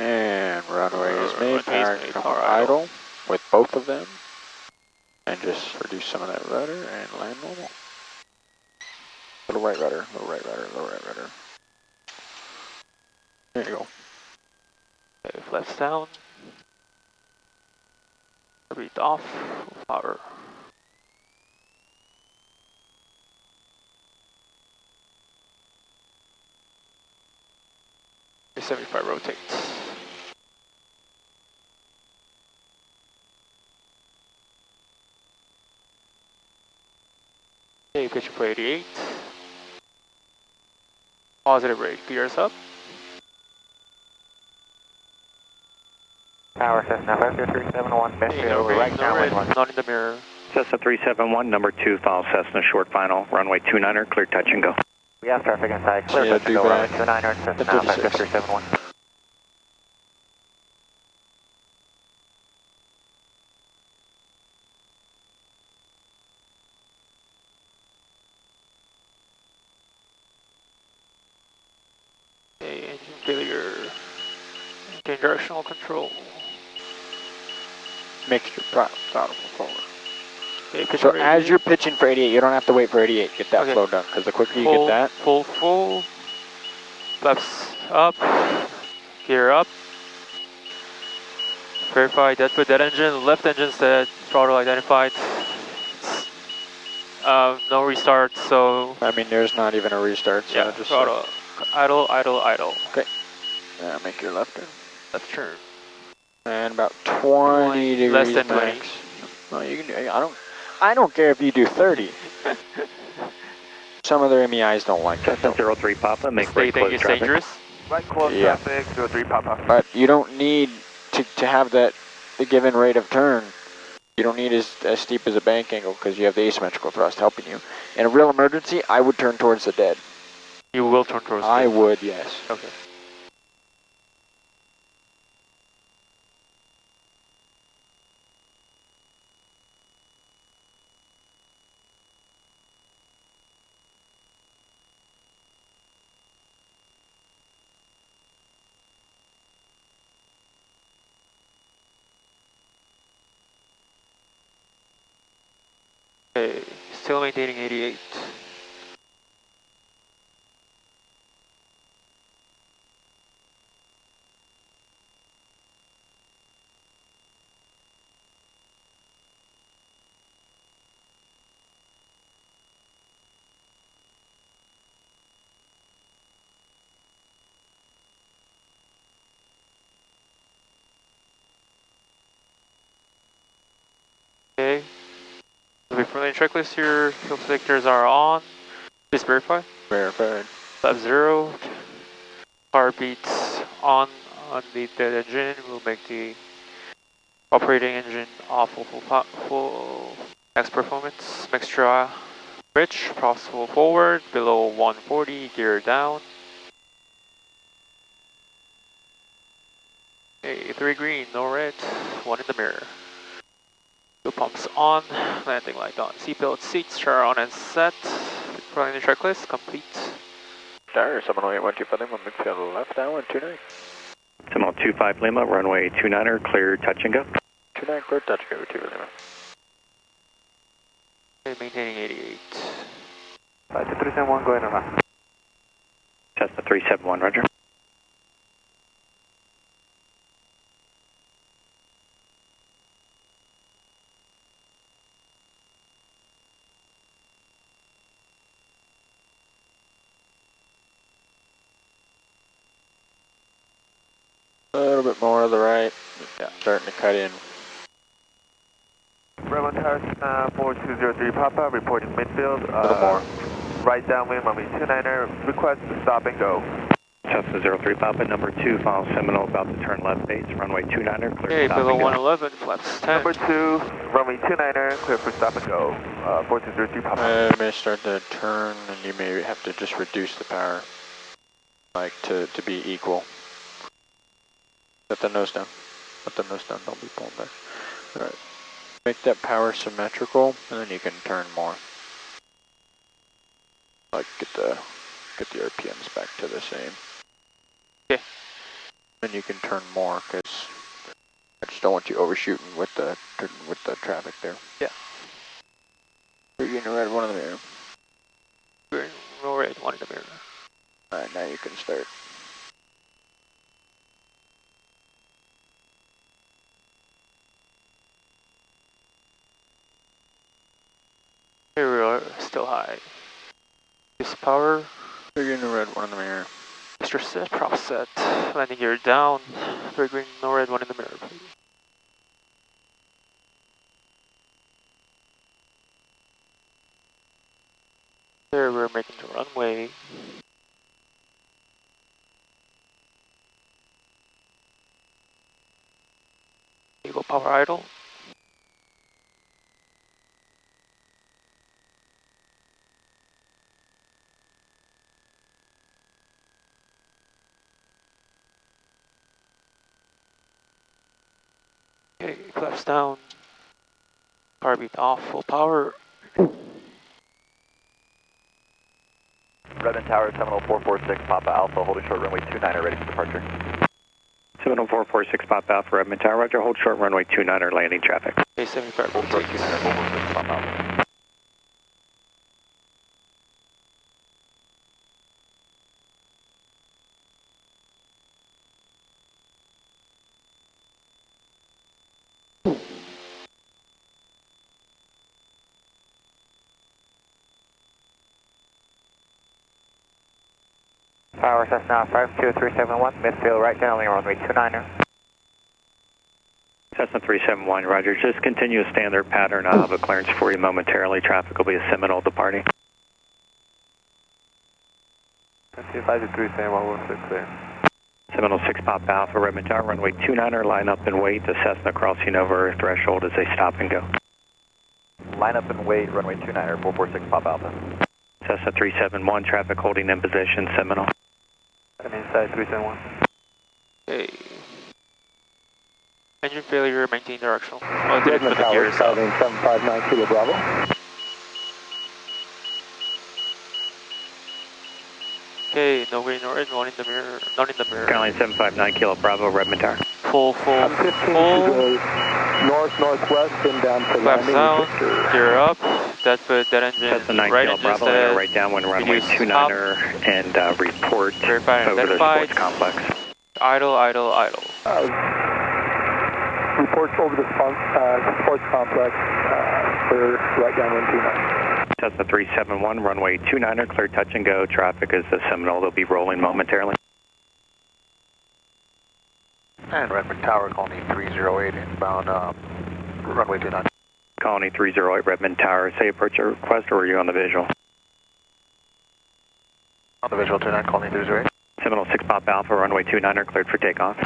And runway is made, power idle with both of them. And just reduce some of that rudder and land normal. Little right rudder, little right rudder, little right rudder. There you go. Okay, flaps down. Read off, power. Okay, 75 rotate. Okay, pitch for 88. Positive rate, gears up. Tower Cessna 52371, best Hey, no green, right no now, red, wind 1. not in the mirror. Cessna 371, number 2, follow Cessna short final, runway 29er, clear touch and go. We have traffic inside, clear touch and go, runway 29er, Cessna 52371. Okay, engine failure. Change directional control. Mixture prop throttle forward. Okay, So as you're pitching for 88, you don't have to wait for 88. Get that flow done, because the quicker you get that. Full. Flaps up. Gear up. Verify dead engine. Left engine set. Throttle identified. No restart, so. I mean, there's not even a restart, so yeah, just throttle. Idle. Okay. Now make your left turn. Left turn. And about 20 degrees less than max. 20. Well, you can do. I don't care if you do 30. Some other MEIs don't like that. Cessna 03 Papa, make right close it's traffic. dangerous. Right close traffic, 03 Papa. But you don't need to have the given rate of turn. You don't need as steep as a bank angle because you have the asymmetrical thrust helping you. In a real emergency, I would turn towards the dead. You will turn towards the dead? I would, yes. Okay. Okay, still maintaining 88. Okay. Before the checklist here, fuel selectors are on. Please verify. Verified. Lap 0. Car beats on the dead engine. We'll make the operating engine off full max performance. Mixture rich, possible forward, below 140, gear down. Okay, 3 green, no red, 1 in the mirror. Fuel pumps on, landing light on. Seatbelt seats are on and set. Running the checklist, complete. Tower 708-125 Lima, midfield left now, 129. Seminole 25 Lima, runway 29er, clear touch and go. 29, clear touch, go 2 Lima. Okay, maintaining 88. 5371, going around. Cessna 371, roger. A little bit more to the right. Yeah, starting to cut in. Bravo Tower, 4203 Papa, reporting midfield. A little more. Right downwind, runway 29er, request to stop and go. Cessna 03 Papa, number 2, follow Seminole, about to turn left base, runway 29er, clear Okay, for stop below and go. 111, flaps 10. Number 2, runway 29er, clear for stop and go. 4203 Papa. I may start to turn, and you may have to just reduce the power, like to be equal. Let the nose down. Let the nose down. Don't be pulling back. All right. Make that power symmetrical, and then you can turn more. Like get the RPMs back to the same. Okay. Then you can turn more, because I just don't want you overshooting with the traffic there. Yeah. You're getting red one in the mirror. Green, no red, one in the mirror. All right, now you can start. Here we are, still high. This power. You're getting a red one in the mirror. Extra set, prop set. Landing gear down. Very green, no red, one in the mirror, please. There, we're making the runway. Eagle power idle. Okay, flaps down. Power beat off, full power. Redmond Tower, Seminole 446, Papa Alpha, holding short runway 29er, ready for departure. Seminole 446 Papa Alpha, Redmond Tower, roger, hold short runway 29er, landing traffic. Okay, 75 Hold short 29er, 446, Papa Alpha. Tower Cessna 52371, midfield right downwind, runway 29er. Cessna 371, roger, just continue a standard pattern. I'll have a clearance for you momentarily. Traffic will be a Seminole departing. 52371, we'll clear. Seminole 6 Papa Alpha, Redmond Tower, runway 29er, line up and wait. The Cessna crossing over threshold as they stop and go. Line up and wait, runway 29er, 446, Papa Alpha. Cessna 371, traffic holding in position, Seminole. And inside 371. Okay. Engine failure, maintain directional. Oh, did it put the gears out. 759 Kilo Bravo. Okay, no green or red, one in the mirror, none in the mirror. Skyline 759 Kilo Bravo, Redmond Tower. Full, I'm 15 to go north-northwest and down to flaps landing. down, gear up. That's with that engine. That's the 9 right Kilo engine Bravo, says, right downwind runway 29er, and report verify and over the identified. sports complex. Idle, idle, idle. Reports over the sports complex for right downwind 29. Cessna 371, runway 29er, clear touch and go. Traffic is the Seminole. They'll be rolling momentarily. And Redmond Tower, Colony 308, inbound runway 29. Colony 308, Redmond Tower. Say approach your request, or are you on the visual? On the visual 29, Colony 308. Seminole 6 Papa Alpha, runway 29er, cleared for takeoff.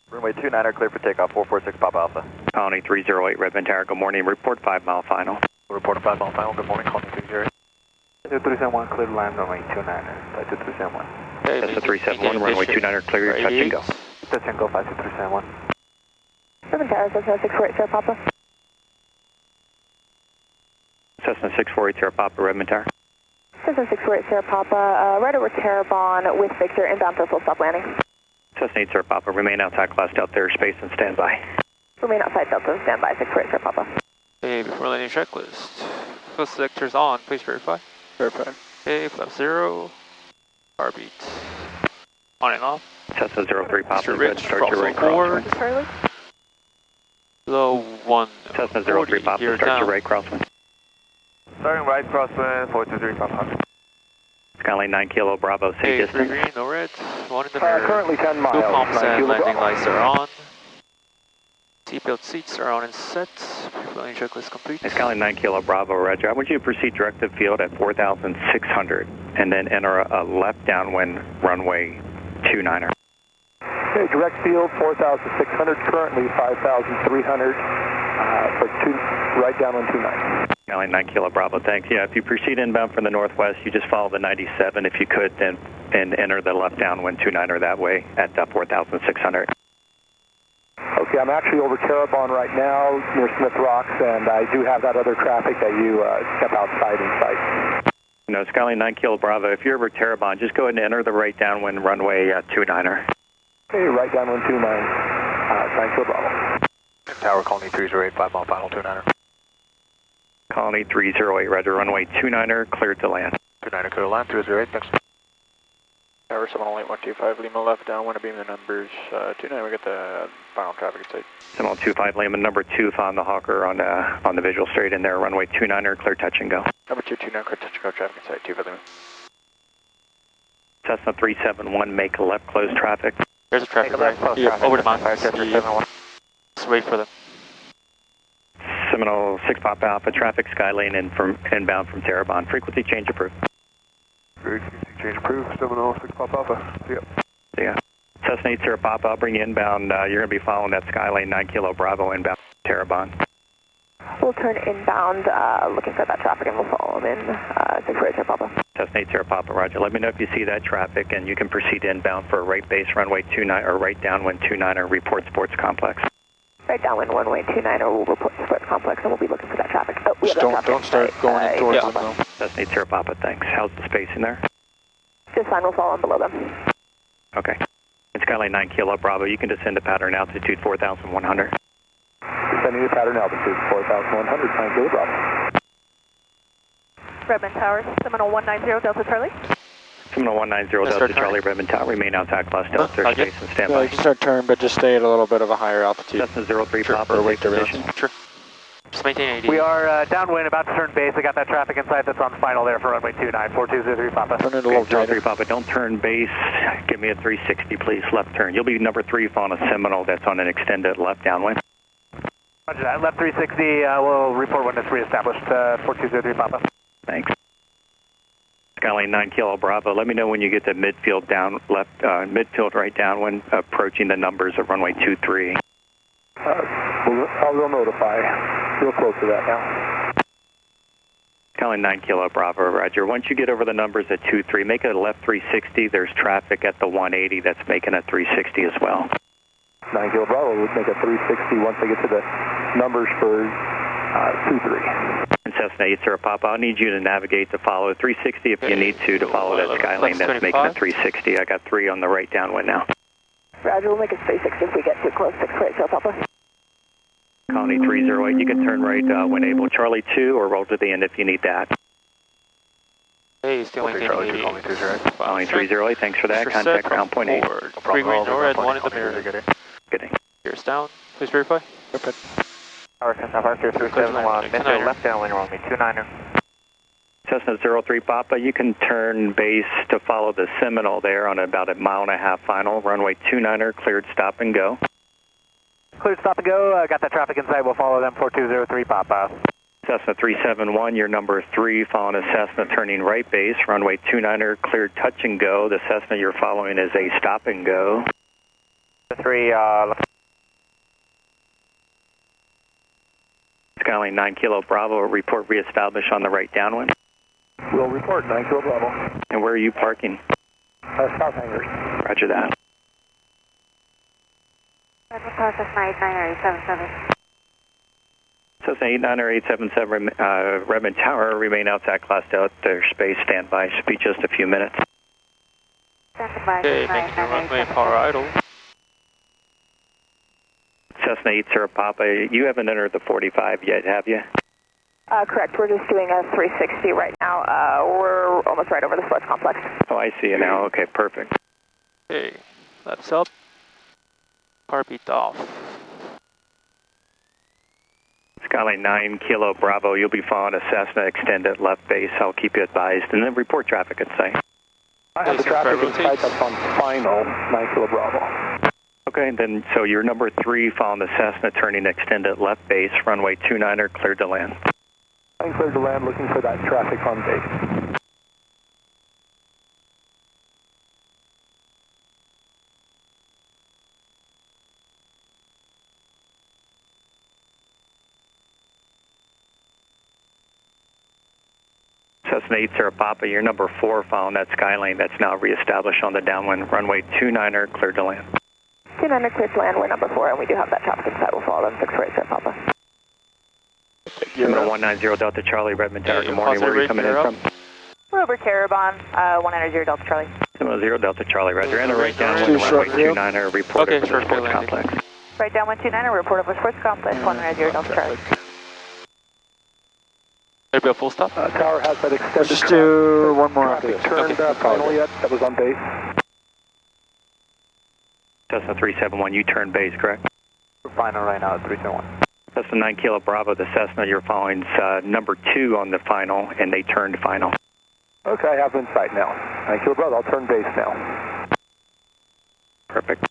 Runway 29er, clear for takeoff, 446, Papa Alpha. Colony 308, Redmond Tower, good morning. Report 5 mile final. Report a 5 mile final, good morning, Colony 308. 371, clear to land runway 29er, 5371. Okay, Cessna 371, runway 29er, clear your touch and go. Touch and go, 52371. Redmond Tower, Cessna 648, Sierra Papa. Cessna 648, Sierra Papa, Redmond Tower. Cessna 648, Sierra Papa, right over Terrebonne with Victor, inbound for full stop landing. Cessna 8, Sierra Papa, remain outside class Delta airspace and stand by. Remain outside Delta and stand by, 648, Sierra Papa. Okay, before landing checklist. First selectors on, please verify. Verify. Okay, flap 0. Power beat. On and off. Cessna 03 Papa, Mr. good, Rich, start your right forward. crosswind. Low 1. Cessna 03 Papa, start your right crosswind. Starting right crosswind, 423 Papa. Skyline 9 Kilo Bravo, say Hey, 3 distance. green, no red. 1 in the mirror. Currently 10 miles. 2 pumps 9 and Kilo landing Bravo. lights are on. Seatbelt seats are on and set. Fueling checklist complete. Skyline 9 Kilo Bravo, Roger. I want you to proceed direct to field at 4,600 and then enter a left downwind runway 29er. Okay, direct field 4,600, currently 5,300 for right downwind 29. Skyline 9 Kilo Bravo, thanks. Yeah, if you proceed inbound from the northwest, you just follow the 97 if you could, then and enter the left downwind 29er that way at 4,600. Okay, I'm actually over Terrebonne right now near Smith Rocks, and I do have that other traffic that you kept outside in sight. No, Skyline 9 Kilo Bravo, if you're over Terrebonne, just go ahead and enter the right downwind runway 29er. Okay, right downwind 29, 9 Kilo Bravo. Tower Colony 308, 5 mile final 29er. Colony 308, Roger, runway 29er, cleared to land. 29er, clear to land, 308, thanks. Tower 708-125, Lima left downwind, beam the numbers 29, we got the final traffic at site. 725 Lima, number 2, found the Hawker on the visual straight in there, runway 29er, clear touch and go. Number 229, clear touch and go, traffic at site, 25 Lima. Cessna 371, make a left close traffic. There's a traffic light. Yeah, over the mountains. Let's wait for them. Seminole 6 Papa Alpha, traffic Skylane inbound from Terrebonne. Frequency change approved. Frequency change approved, Seminole 6 Papa Alpha. See ya. See ya. Cessna 8 Sierra Papa, I'll bring you inbound. You're going to be following that Skylane 9 Kilo Bravo inbound Terrebonne. We'll turn inbound, looking for that traffic, and we'll follow them in 6 Sierra Papa. Cessna 8 Sierra Papa, Roger. Let me know if you see that traffic, and you can proceed inbound for a right base runway 29 or right downwind 29er report sports complex. Right downwind runway 29er, we'll report sports complex, and we'll be looking for that traffic. Oh, we have Just that don't traffic start going in towards them though. Cessna 8 Sierra Papa, thanks. How's the space in there? Just fine, we'll follow them below them. Okay. It's Skyline 9 Kilo Bravo. You can descend to pattern altitude 4,100. Descending to pattern altitude 4,100, 9 Kilo Bravo. Redmond Towers, Seminole 190 Delta Charlie. Seminole 190 Delta Charlie, Redmond Tower. Remain outside class Delta space and stand Yeah, by. you can start turning, but just stay at a little bit of a higher altitude. Cessna 03 Sure, Papa, or wait safe to position. Sure. Just maintain 80. We are downwind, about to turn base. I got that traffic inside that's on final there for runway 29, 4203 Papa. Turn it a little tighter. 03 Papa, don't turn base. Give me a 360, please. Left turn. You'll be number 3 following a Seminole that's on an extended left downwind. Roger that. Left 360, we'll report when it's reestablished. 4203 Papa. Thanks. Skyline 9 Kilo Bravo. Let me know when you get to midfield down left, midfield right downwind, approaching the numbers of runway 23. I'll notify. Real close to that now. Skyline 9 Kilo Bravo, Roger. Once you get over the numbers at 23, make it a left 360. There's traffic at the 180 that's making a 360 as well. 9 Kilo Bravo would make a 360 once they get to the numbers for 23. Cessna 8 Sierra Papa, I'll need you to navigate to follow 360 if you need to follow that Skylane that's making a 360. I got 3 on the right downwind now. Roger, we'll make a 360 if we get too close. 6 Sierra Papa. Colony 308, you can turn right when able. Charlie 2 or roll to the end if you need that. Hey, still maintaining 80. Colony 308, thanks for that. Contact ground point 8. 3 green, no red, 1 in the mirror. Good day. Gears down. Please verify. Tower Cessna 537, left downwind runway 29er. Cessna 03 Papa, you can turn base to follow the Seminole there on about a 1.5 mile final. Runway 29er, cleared stop and go. Cleared stop and go. Got that traffic inside. We'll follow them 4203 Papa. Cessna 371, your number 3, following a Cessna turning right base. Runway 29er, cleared touch and go. The Cessna you're following is a stop and go. 3, Skyline 9 Kilo Bravo, report reestablished on the right downwind. We'll report 9 Kilo Bravo. And where are you parking? South Hangars. Roger that. Cessna 89877, Redmond Tower, remain outside class Delta space, standby. Should be just a few minutes. Okay, making the runway power idle. Cessna 8 Sierra Papa, you haven't entered the 45 yet, have you? Correct. We're just doing a 360 right now. We're almost right over the sports complex. Oh, I see you now. Okay, perfect. Okay, laps up. Power beat off. Skyline 9 Kilo Bravo, you'll be following a Cessna extended left base. I'll keep you advised. And then report traffic at site. I have the traffic in sight, that's on final, 9 Kilo Bravo. Okay, then so you're number 3 following the Cessna turning extended left base, runway 29er, cleared to land. I'm cleared to land, looking for that traffic on base. Cessna 8 Sierra Papa, you're number 4 following that Skylane that's now reestablished on the downwind, runway 29er, cleared to land. 29er cleared to land, we're number 4, and we do have that traffic in sight. We'll follow them, 648 Sierra Papa. Terminal 190 Delta Charlie, Redmond Tower, good morning, where are you coming in from? We're over Carabon, 190 Delta Charlie. Terminal 0 Delta Charlie, Roger, and a right downwind, runway 29er, report over the sports complex. Right downwind 29er, report over sports complex, 190 Delta Charlie. There'll be a full stop? Tower has that extended. Just do one more after traffic this. turned final yet, that was on base. Cessna 371, you turn base, correct? We're final right now at 321. Cessna 9 Kilo Bravo, the Cessna you're following number 2 on the final, and they turned final. Okay, I have in sight now. 9 Kilo Bravo, I'll turn base now. Perfect.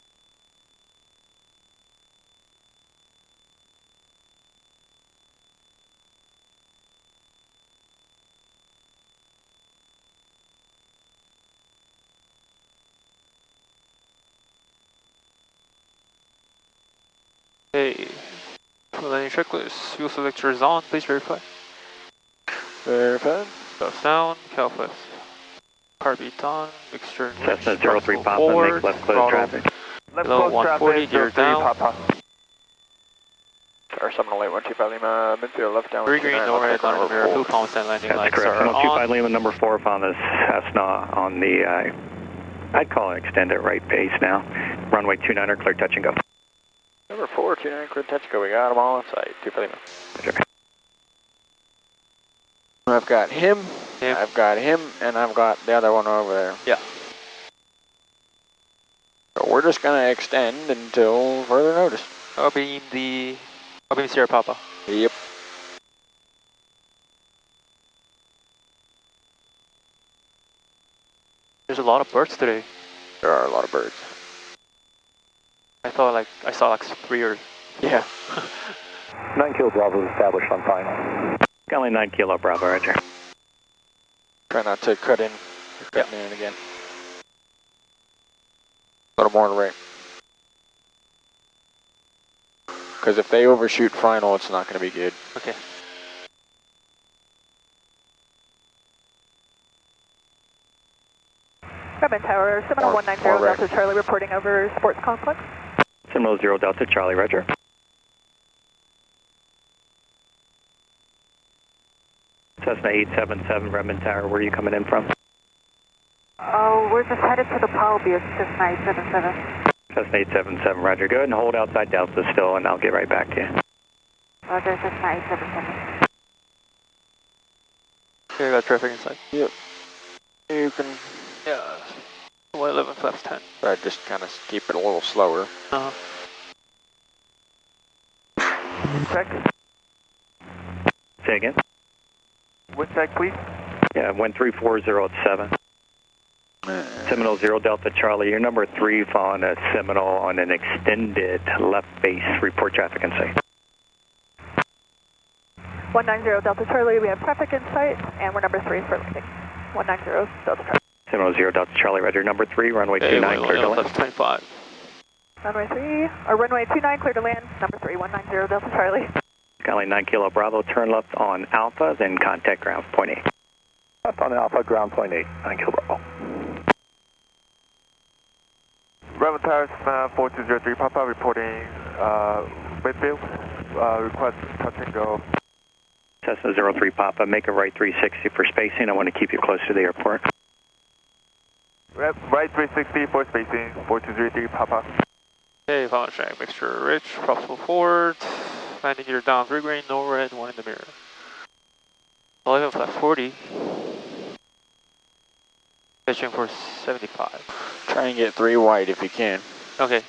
Hey, landing checklist. Fuel selector is on. Please verify. Verified. Stuff down. Calfless. Carbeat on. Mixture. Cessna 03 Papa, make left close traffic. Left Below close 140, traffic, gear 03 down. Papa. Tower 708, 125 Lima, midfield left down. 3 green, no red, not in the mirror. Fuel pumps and landing That's lights correct. are 125 on. Lima, number 4 found the Cessna on the, I'd call it extended right base now. Runway 29er, clear touch and go. Number 4, 29 clear touch go. We got them all in sight. 2 Lima. Roger. I've got him, I've got him, and I've got the other one over there. Yeah. So we're just going to extend until further notice. I'll be in Sierra Papa. Yep. There's a lot of birds today. There are a lot of birds. I saw like 3 or... Yeah. 9 Kilo Bravo is established on final. Skyline 9 Kilo Bravo, Roger. Try not to cut in. You're cutting in again. A little more to the right. Because if they overshoot final, it's not going to be good. Okay. Redmond Tower, Seminole 190 Delta Charlie reporting over sports complex. Seminole 0 Delta Charlie, Roger. Cessna 877, Redmond Tower, where are you coming in from? Oh, we're just headed to the Palby, Cessna 877. Cessna 877, Roger. Go ahead and hold outside Delta still, and I'll get right back to you. Roger, Cessna 877. Okay, I got traffic inside. Yep. You can... Yeah. 111 flaps 10. But just kind of keep it a little slower. Uh-huh. Check. Say again? Wind check, please. Yeah, 1340 at 7. Seminole 0 Delta Charlie, you're number 3 following a Seminole on an extended left base. Report traffic in sight. 190 Delta Charlie, we have traffic in sight, and we're number 3 for landing. 190 Delta Charlie. Seminole 0 Delta Charlie, Roger. Number 3, runway 29, clear to land. 25. Runway 3, or runway 29, clear to land. Number 3, 190 Delta Charlie. Skyline 9 Kilo Bravo, turn left on Alpha, then contact ground point 8. Left on Alpha, ground point 8, 9 Kilo Bravo. Redmond Tower, 4203 Papa, reporting midfield. Request touch and go. Cessna 03 Papa, make a right 360 for spacing. I want to keep you close to the airport. Right 360 for spacing, 4203 Papa. Okay, final check. Mixture rich, props full forward. Landing gear down, 3 green, no red, 1 in the mirror. 11 flat 40. Pitching for 75. Try and get 3 wide if you can. Okay.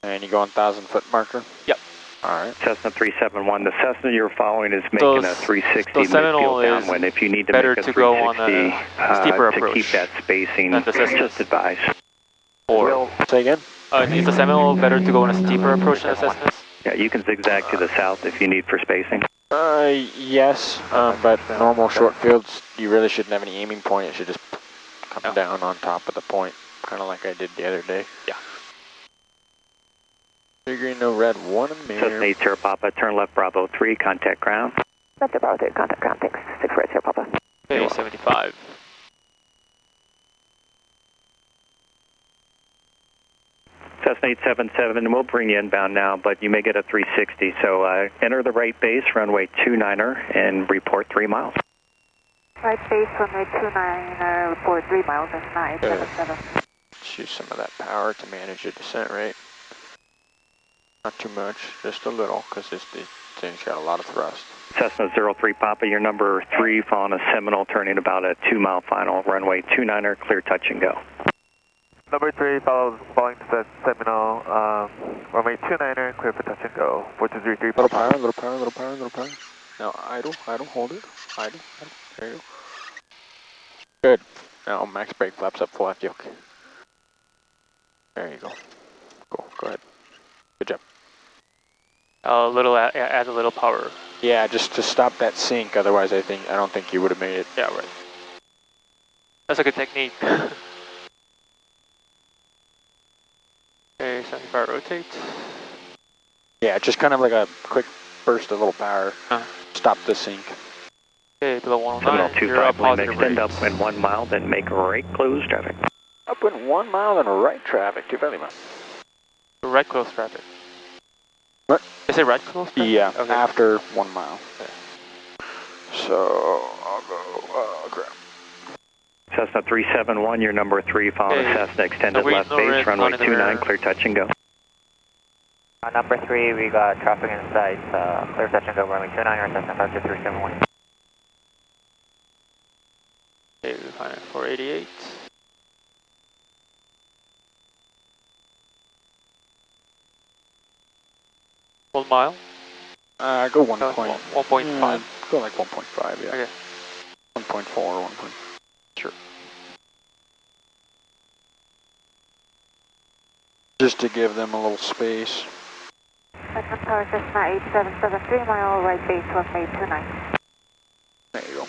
And you go on 1,000 foot marker? Yep. Alright. Cessna 371. The Cessna you're following is making a 360 midfield downwind. If you need to make a 360 to keep that spacing, just advise. Or say again? Is the Seminole better to go on a steeper approach than the Cessna? Yeah, you can zigzag to the south if you need for spacing. Yes, but normal short fields, you really shouldn't have any aiming point. It should just come down on top of the point, kind of like I did the other day. Yeah. Green, no red, 1 in the mirror. Cessna 8 Sierra Papa, turn left Bravo 3, contact ground. Left to Bravo 3, contact ground, thanks. 6 right Sierra Papa. Okay, 75. Cessna 877, we'll bring you inbound now, but you may get a 360. So enter the right base, runway 29er, and report 3 miles. Right base, runway 29er, report 3 miles, that's 977. Use some of that power to manage the descent rate. Not too much, just a little, because this thing's got a lot of thrust. Cessna 03 Papa, your number 3, following a Seminole, turning about a 2-mile final, runway 29er, clear touch and go. Number 3 following to Seminole, runway 29er, clear for touch and go. 4233 Little power, little power, little power, little power. Now idle, hold it. Idle. There you go. Good. Now max brake flaps up full left yoke. There you go. Cool, go ahead. Good job. Add a little power. Yeah, just to stop that sink, otherwise I don't think you would have made it. Yeah, right. That's a good technique. Okay, 75 rotate. Yeah, just kind of like a quick burst of little power. Stop the sink. Okay, below 109. Seminole 25, Lima, extend upwind 1 mile, then make right close traffic. Upwind 1 mile, then right traffic, 25 Lima. Right close traffic. What? Is it right close traffic? Yeah, okay. after 1 mile. Okay. So, I'll go, grab. Cessna 371, your number 3, following the Cessna, extended left base, runway 29, clear touch and go. Number 3, we got traffic in sight, clear touch and go, runway 29 or Cessna 52371. Okay, we find it 488. One mile? Go 1 1.5. Go like 1.5, yeah. Okay. 1.4 or 1. Sure. Just to give them a little space. Cessna Tower, Cessna 877, 3 mile, right base, runway 29. There you go.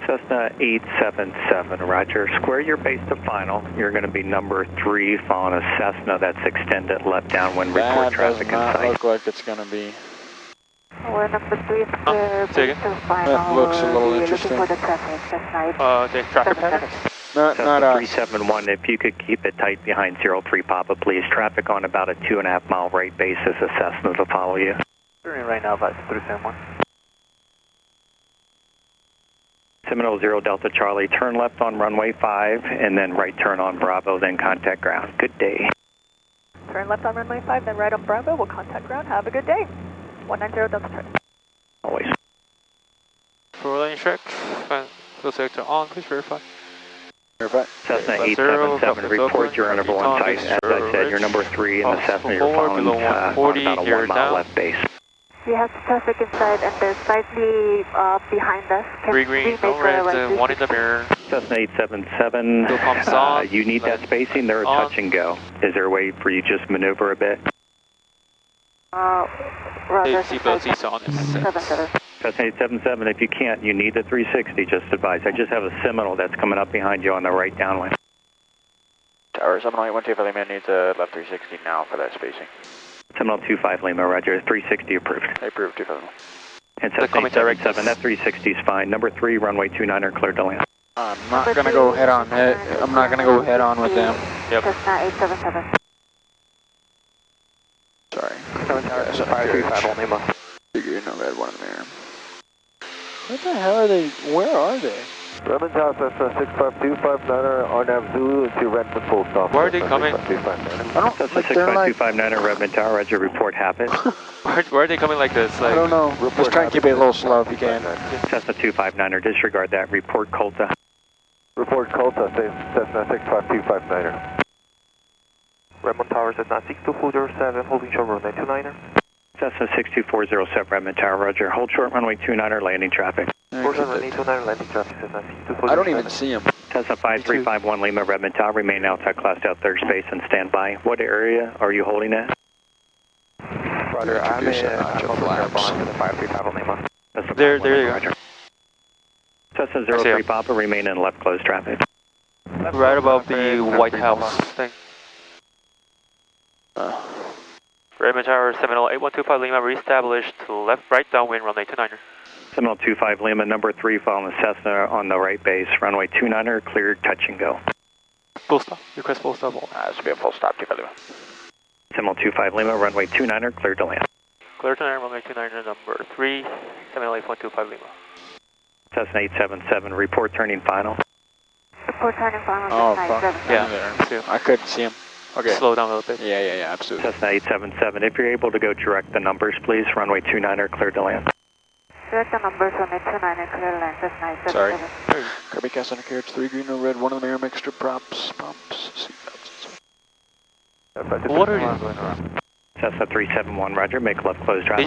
Cessna 877, roger. Square your base to final. You're going to be number 3, following a Cessna that's extended left downwind, report traffic in sight. That does not look like it's going to be. We're number 3, base to final. That looks a little interesting. Looking for the traffic, Cessna The traffic pattern? Not Cessna 371, if you could keep it tight behind 03 Papa, please. Traffic on about a 2.5 mile right base as a Cessna to follow you. Turning right now about 371. Seminole 0 Delta Charlie, turn left on runway 5, and then right turn on Bravo, then contact ground. Good day. Turn left on runway 5, then right on Bravo. We'll contact ground. Have a good day. 190 Delta Charlie. Always. For lane check. Fuel selector on, please verify. Verify. Cessna 877, report your number 1 site. As I said, you're number 3 in the Cessna you're following on about a 1 mile left base. We have traffic inside and they're slightly behind us. Can green, no red, 1 in the mirror. Cessna 877, you need that spacing, they're a touch and go. Is there a way for you to just maneuver a bit? Roger. Seatbelt seats on. Cessna 877, if you can't, you need the 360, just advise. I just have a Seminole that's coming up behind you on the right downwind. Tower Seminole 812 Lima needs a left 360 now for that spacing. Seminole 25 Lima, roger, 360 approved. I approved 25 Lima. And Cessna 877, that 360 is fine. Number 3, runway 29er, clear to land. I'm not going to go head on with them. Yep. Cessna 877. Sorry. 535 Lima. Figure no red, 1 in the mirror. What the hell are they? Where are they? Redmond Tower, Cessna 65259er, RNAV Zulu to Redmond full stop. Where are they coming? I don't Cessna 65259er, Redmond Tower, roger, report happen. Where are they coming like this? Like, I don't know. Just try and keep it a little slow if you can. Cessna 259er, disregard that, report Colta. Report Colta, Cessna 65259er. Redmond Tower, Cessna 62407, holding short runway 29er. Cessna 6240 Redmond Tower, roger. Hold short runway 29er, landing traffic. I don't even see him. Cessna 5351 Lima, Redmond Tower, remain outside classed out third space and stand by. What area are you holding at? Roger, I'm over Terrebonne to the 535 Lima. There you go. Roger. Cessna 03 Papa, remain in left closed traffic. Right above the White House thing. Redmond Tower, Seminole 8125 Lima, reestablished to left, right downwind, runway 29er. Seminole 25 Lima, number 3, following Cessna on the right base, runway 29er, cleared, touch and go. Full stop, request full stop. This will be a full stop, 25 Lima. Seminole 25 Lima, runway 29er, cleared to land. Clear to land, runway 29er, number 3, Seminole 8125 Lima. Cessna 877, report turning final. Report turning final. Oh, fuck. Yeah, I couldn't see him. Okay. Slow down a little bit. Yeah, absolutely. Cessna 877, if you're able to go direct the numbers, please, runway 29er, cleared to land. Direct the numbers, runway 29er, clear to land, Cessna 877. Sorry. Kirby cast on a carriage 3, green, no red, one of the mirror mixture, props, pumps, seatbelts. What are you? Cessna 371, roger, make left closed traffic.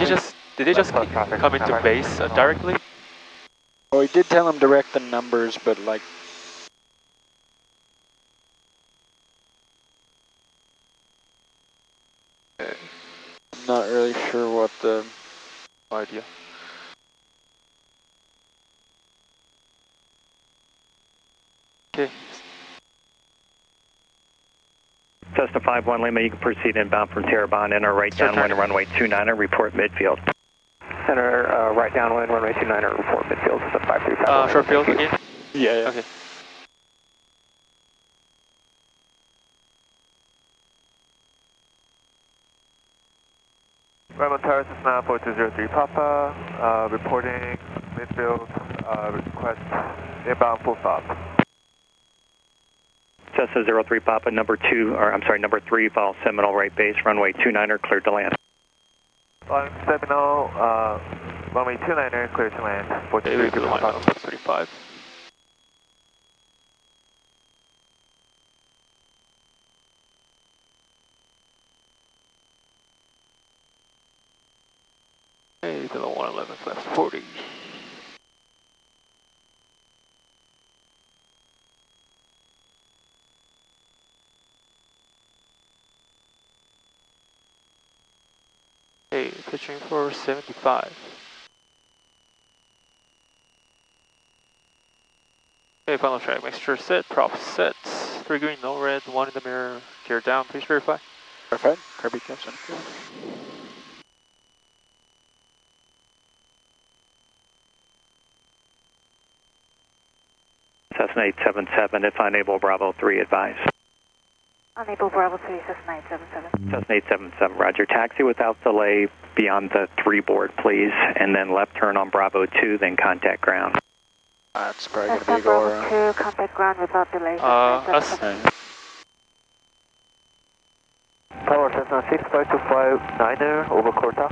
Did they just come into base directly? Oh, he did tell him direct the numbers, but like... I'm not really sure what the... idea. Okay. Cessna 51 Lima, you can proceed inbound from Terrebonne, enter right downwind, runway 29er, report midfield. Center, right downwind, runway 29er, report midfield, it's a 535. Short field again? Yeah. Okay. Redmond Tower, Cessna 4203 Papa, reporting midfield, request inbound full stop. Cessna 03 Papa, number 3, follow Seminole right base, runway 29er, cleared to land. Flying Seminole, runway 29er, cleared to land, 4203 Papa. 35. Hey, to the 111, left 40. Hey, pitching for 75. Okay, final track mixture set, props set. 3 green, no red, 1 in the mirror, gear down, please verify. Perfect. Kirby caps on a carriage. Cessna 877, if unable, Bravo 3, advise. Unable Bravo 3, Cessna 877. Cessna 877, roger. Taxi without delay beyond the 3 board, please, and then left turn on Bravo 2, then contact ground. That's probably going to Cessna be go Bravo 2, contact ground without delay. Us. Tower Cessna 6525 9er, over Corta.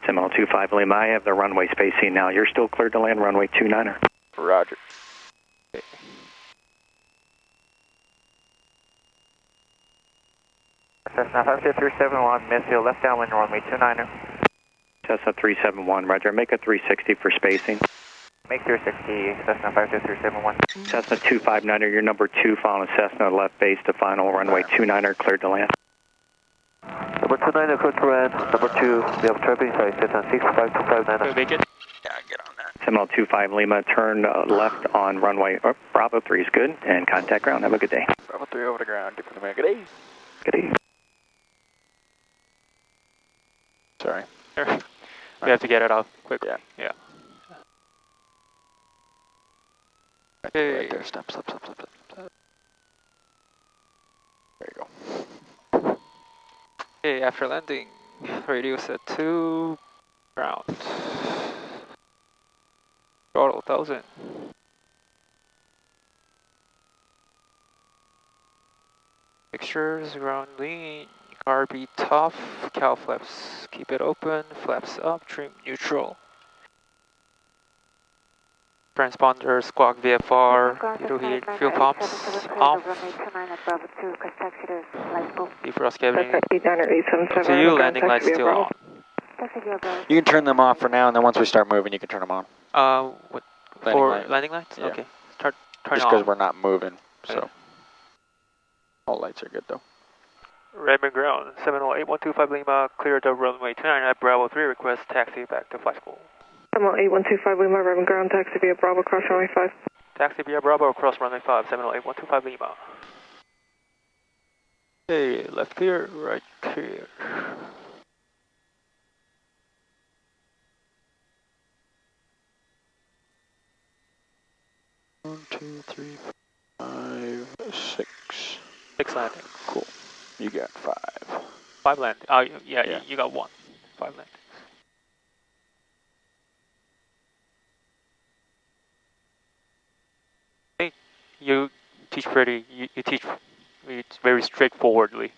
Seminole 25 Lima, I have the runway spacing now. You're still cleared to land, runway 29er. Roger. Cessna 52371, midfield, left downwind, runway 29er. Cessna 371, roger. Make a 360 for spacing. Make 360, Cessna 52371. Cessna 259er, you're number 2, following Cessna left base to final, runway 29er, cleared to land. Number 29er, cleared to land. Number 2, we have traffic inside, Cessna 65259. Make it? Yeah, get on that. Seminole 25 Lima, turn left on runway, Bravo 3 is good, and contact ground. Have a good day. Bravo 3 over the ground, give them a good day. Good day. Sorry. We have to get it out quick. Yeah. Okay. Right there, stop. There you go. Okay, after landing, radio set to ground. Throttle 1000. Fixtures, ground lean, carb tough, cow flaps, keep it open, flaps up, trim neutral. Transponder, squawk VFR, fuel heat, fuel pumps off. Defrost cabin. Up to you, landing lights still on. You can turn them off for now, and then once we start moving, you can turn them on. What? Landing lights? Yeah. Okay. Turn just because we're not moving, so. Okay. All lights are good though. Redmond ground, 708-125 Lima, clear the runway 29 at Bravo 3, request taxi back to flight school. 708-125 Lima, Redmond ground, taxi via Bravo, cross runway 5. Taxi via Bravo, across runway 5, 708-125 Lima. Okay, left clear, right clear. One, 2, 3, 4, 5, 6. 6 landing. Cool. You got 5. 5 landing. Oh, yeah. You got 1. 5 landing. Hey, you teach you teach very straightforwardly.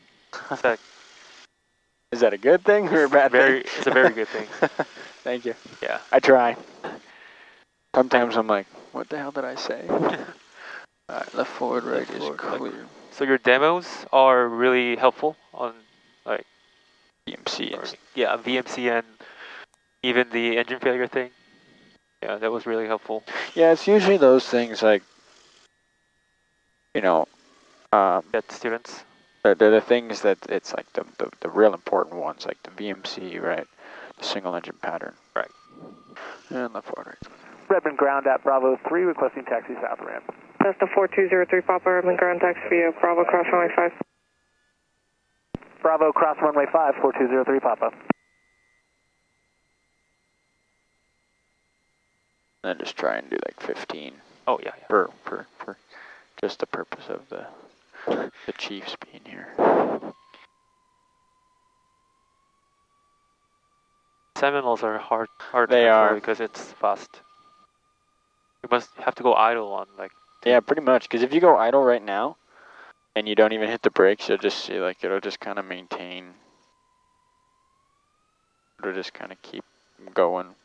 Is that a good thing or a bad thing? It's a very good thing. Thank you. Yeah. I try. Sometimes I'm like, what the hell did I say? Alright, left forward, right is clear. So your demos are really helpful on like VMC. Yeah, VMC and even the engine failure thing. Yeah, that was really helpful. Yeah, it's usually those things like, you know, that students. They're the things that it's like the real important ones, like the VMC, right? The single engine pattern. Right. And left forward, right. Redmond ground at Bravo 3, requesting taxi south ramp. Cessna 4203 Papa, Redmond ground, taxi via Bravo, cross runway 5. Bravo, cross runway 5, 4203 Papa. And just try and do like 15. Oh yeah. For just the purpose of the Chiefs being here. Seminoles are hard they are because it's fast. You must have to go idle on like. Yeah, pretty much. Because if you go idle right now, and you don't even hit the brakes, you'll just see like it'll just kind of maintain. It'll just kind of keep going.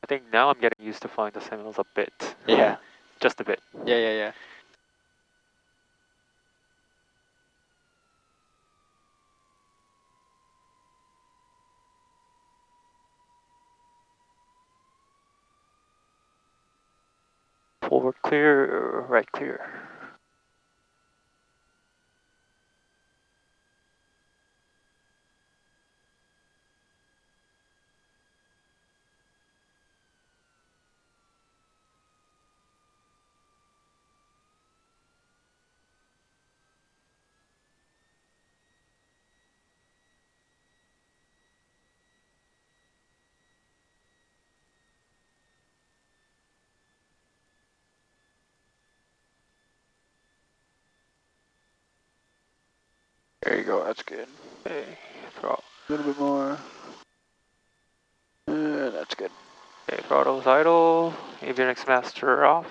I think now I'm getting used to flying the Seminoles a bit. Yeah. Just a bit. Yeah. Forward clear, right clear. There you go, that's good. Okay, throttle. A little bit more. That's good. Okay, throttle's idle, avionics master off.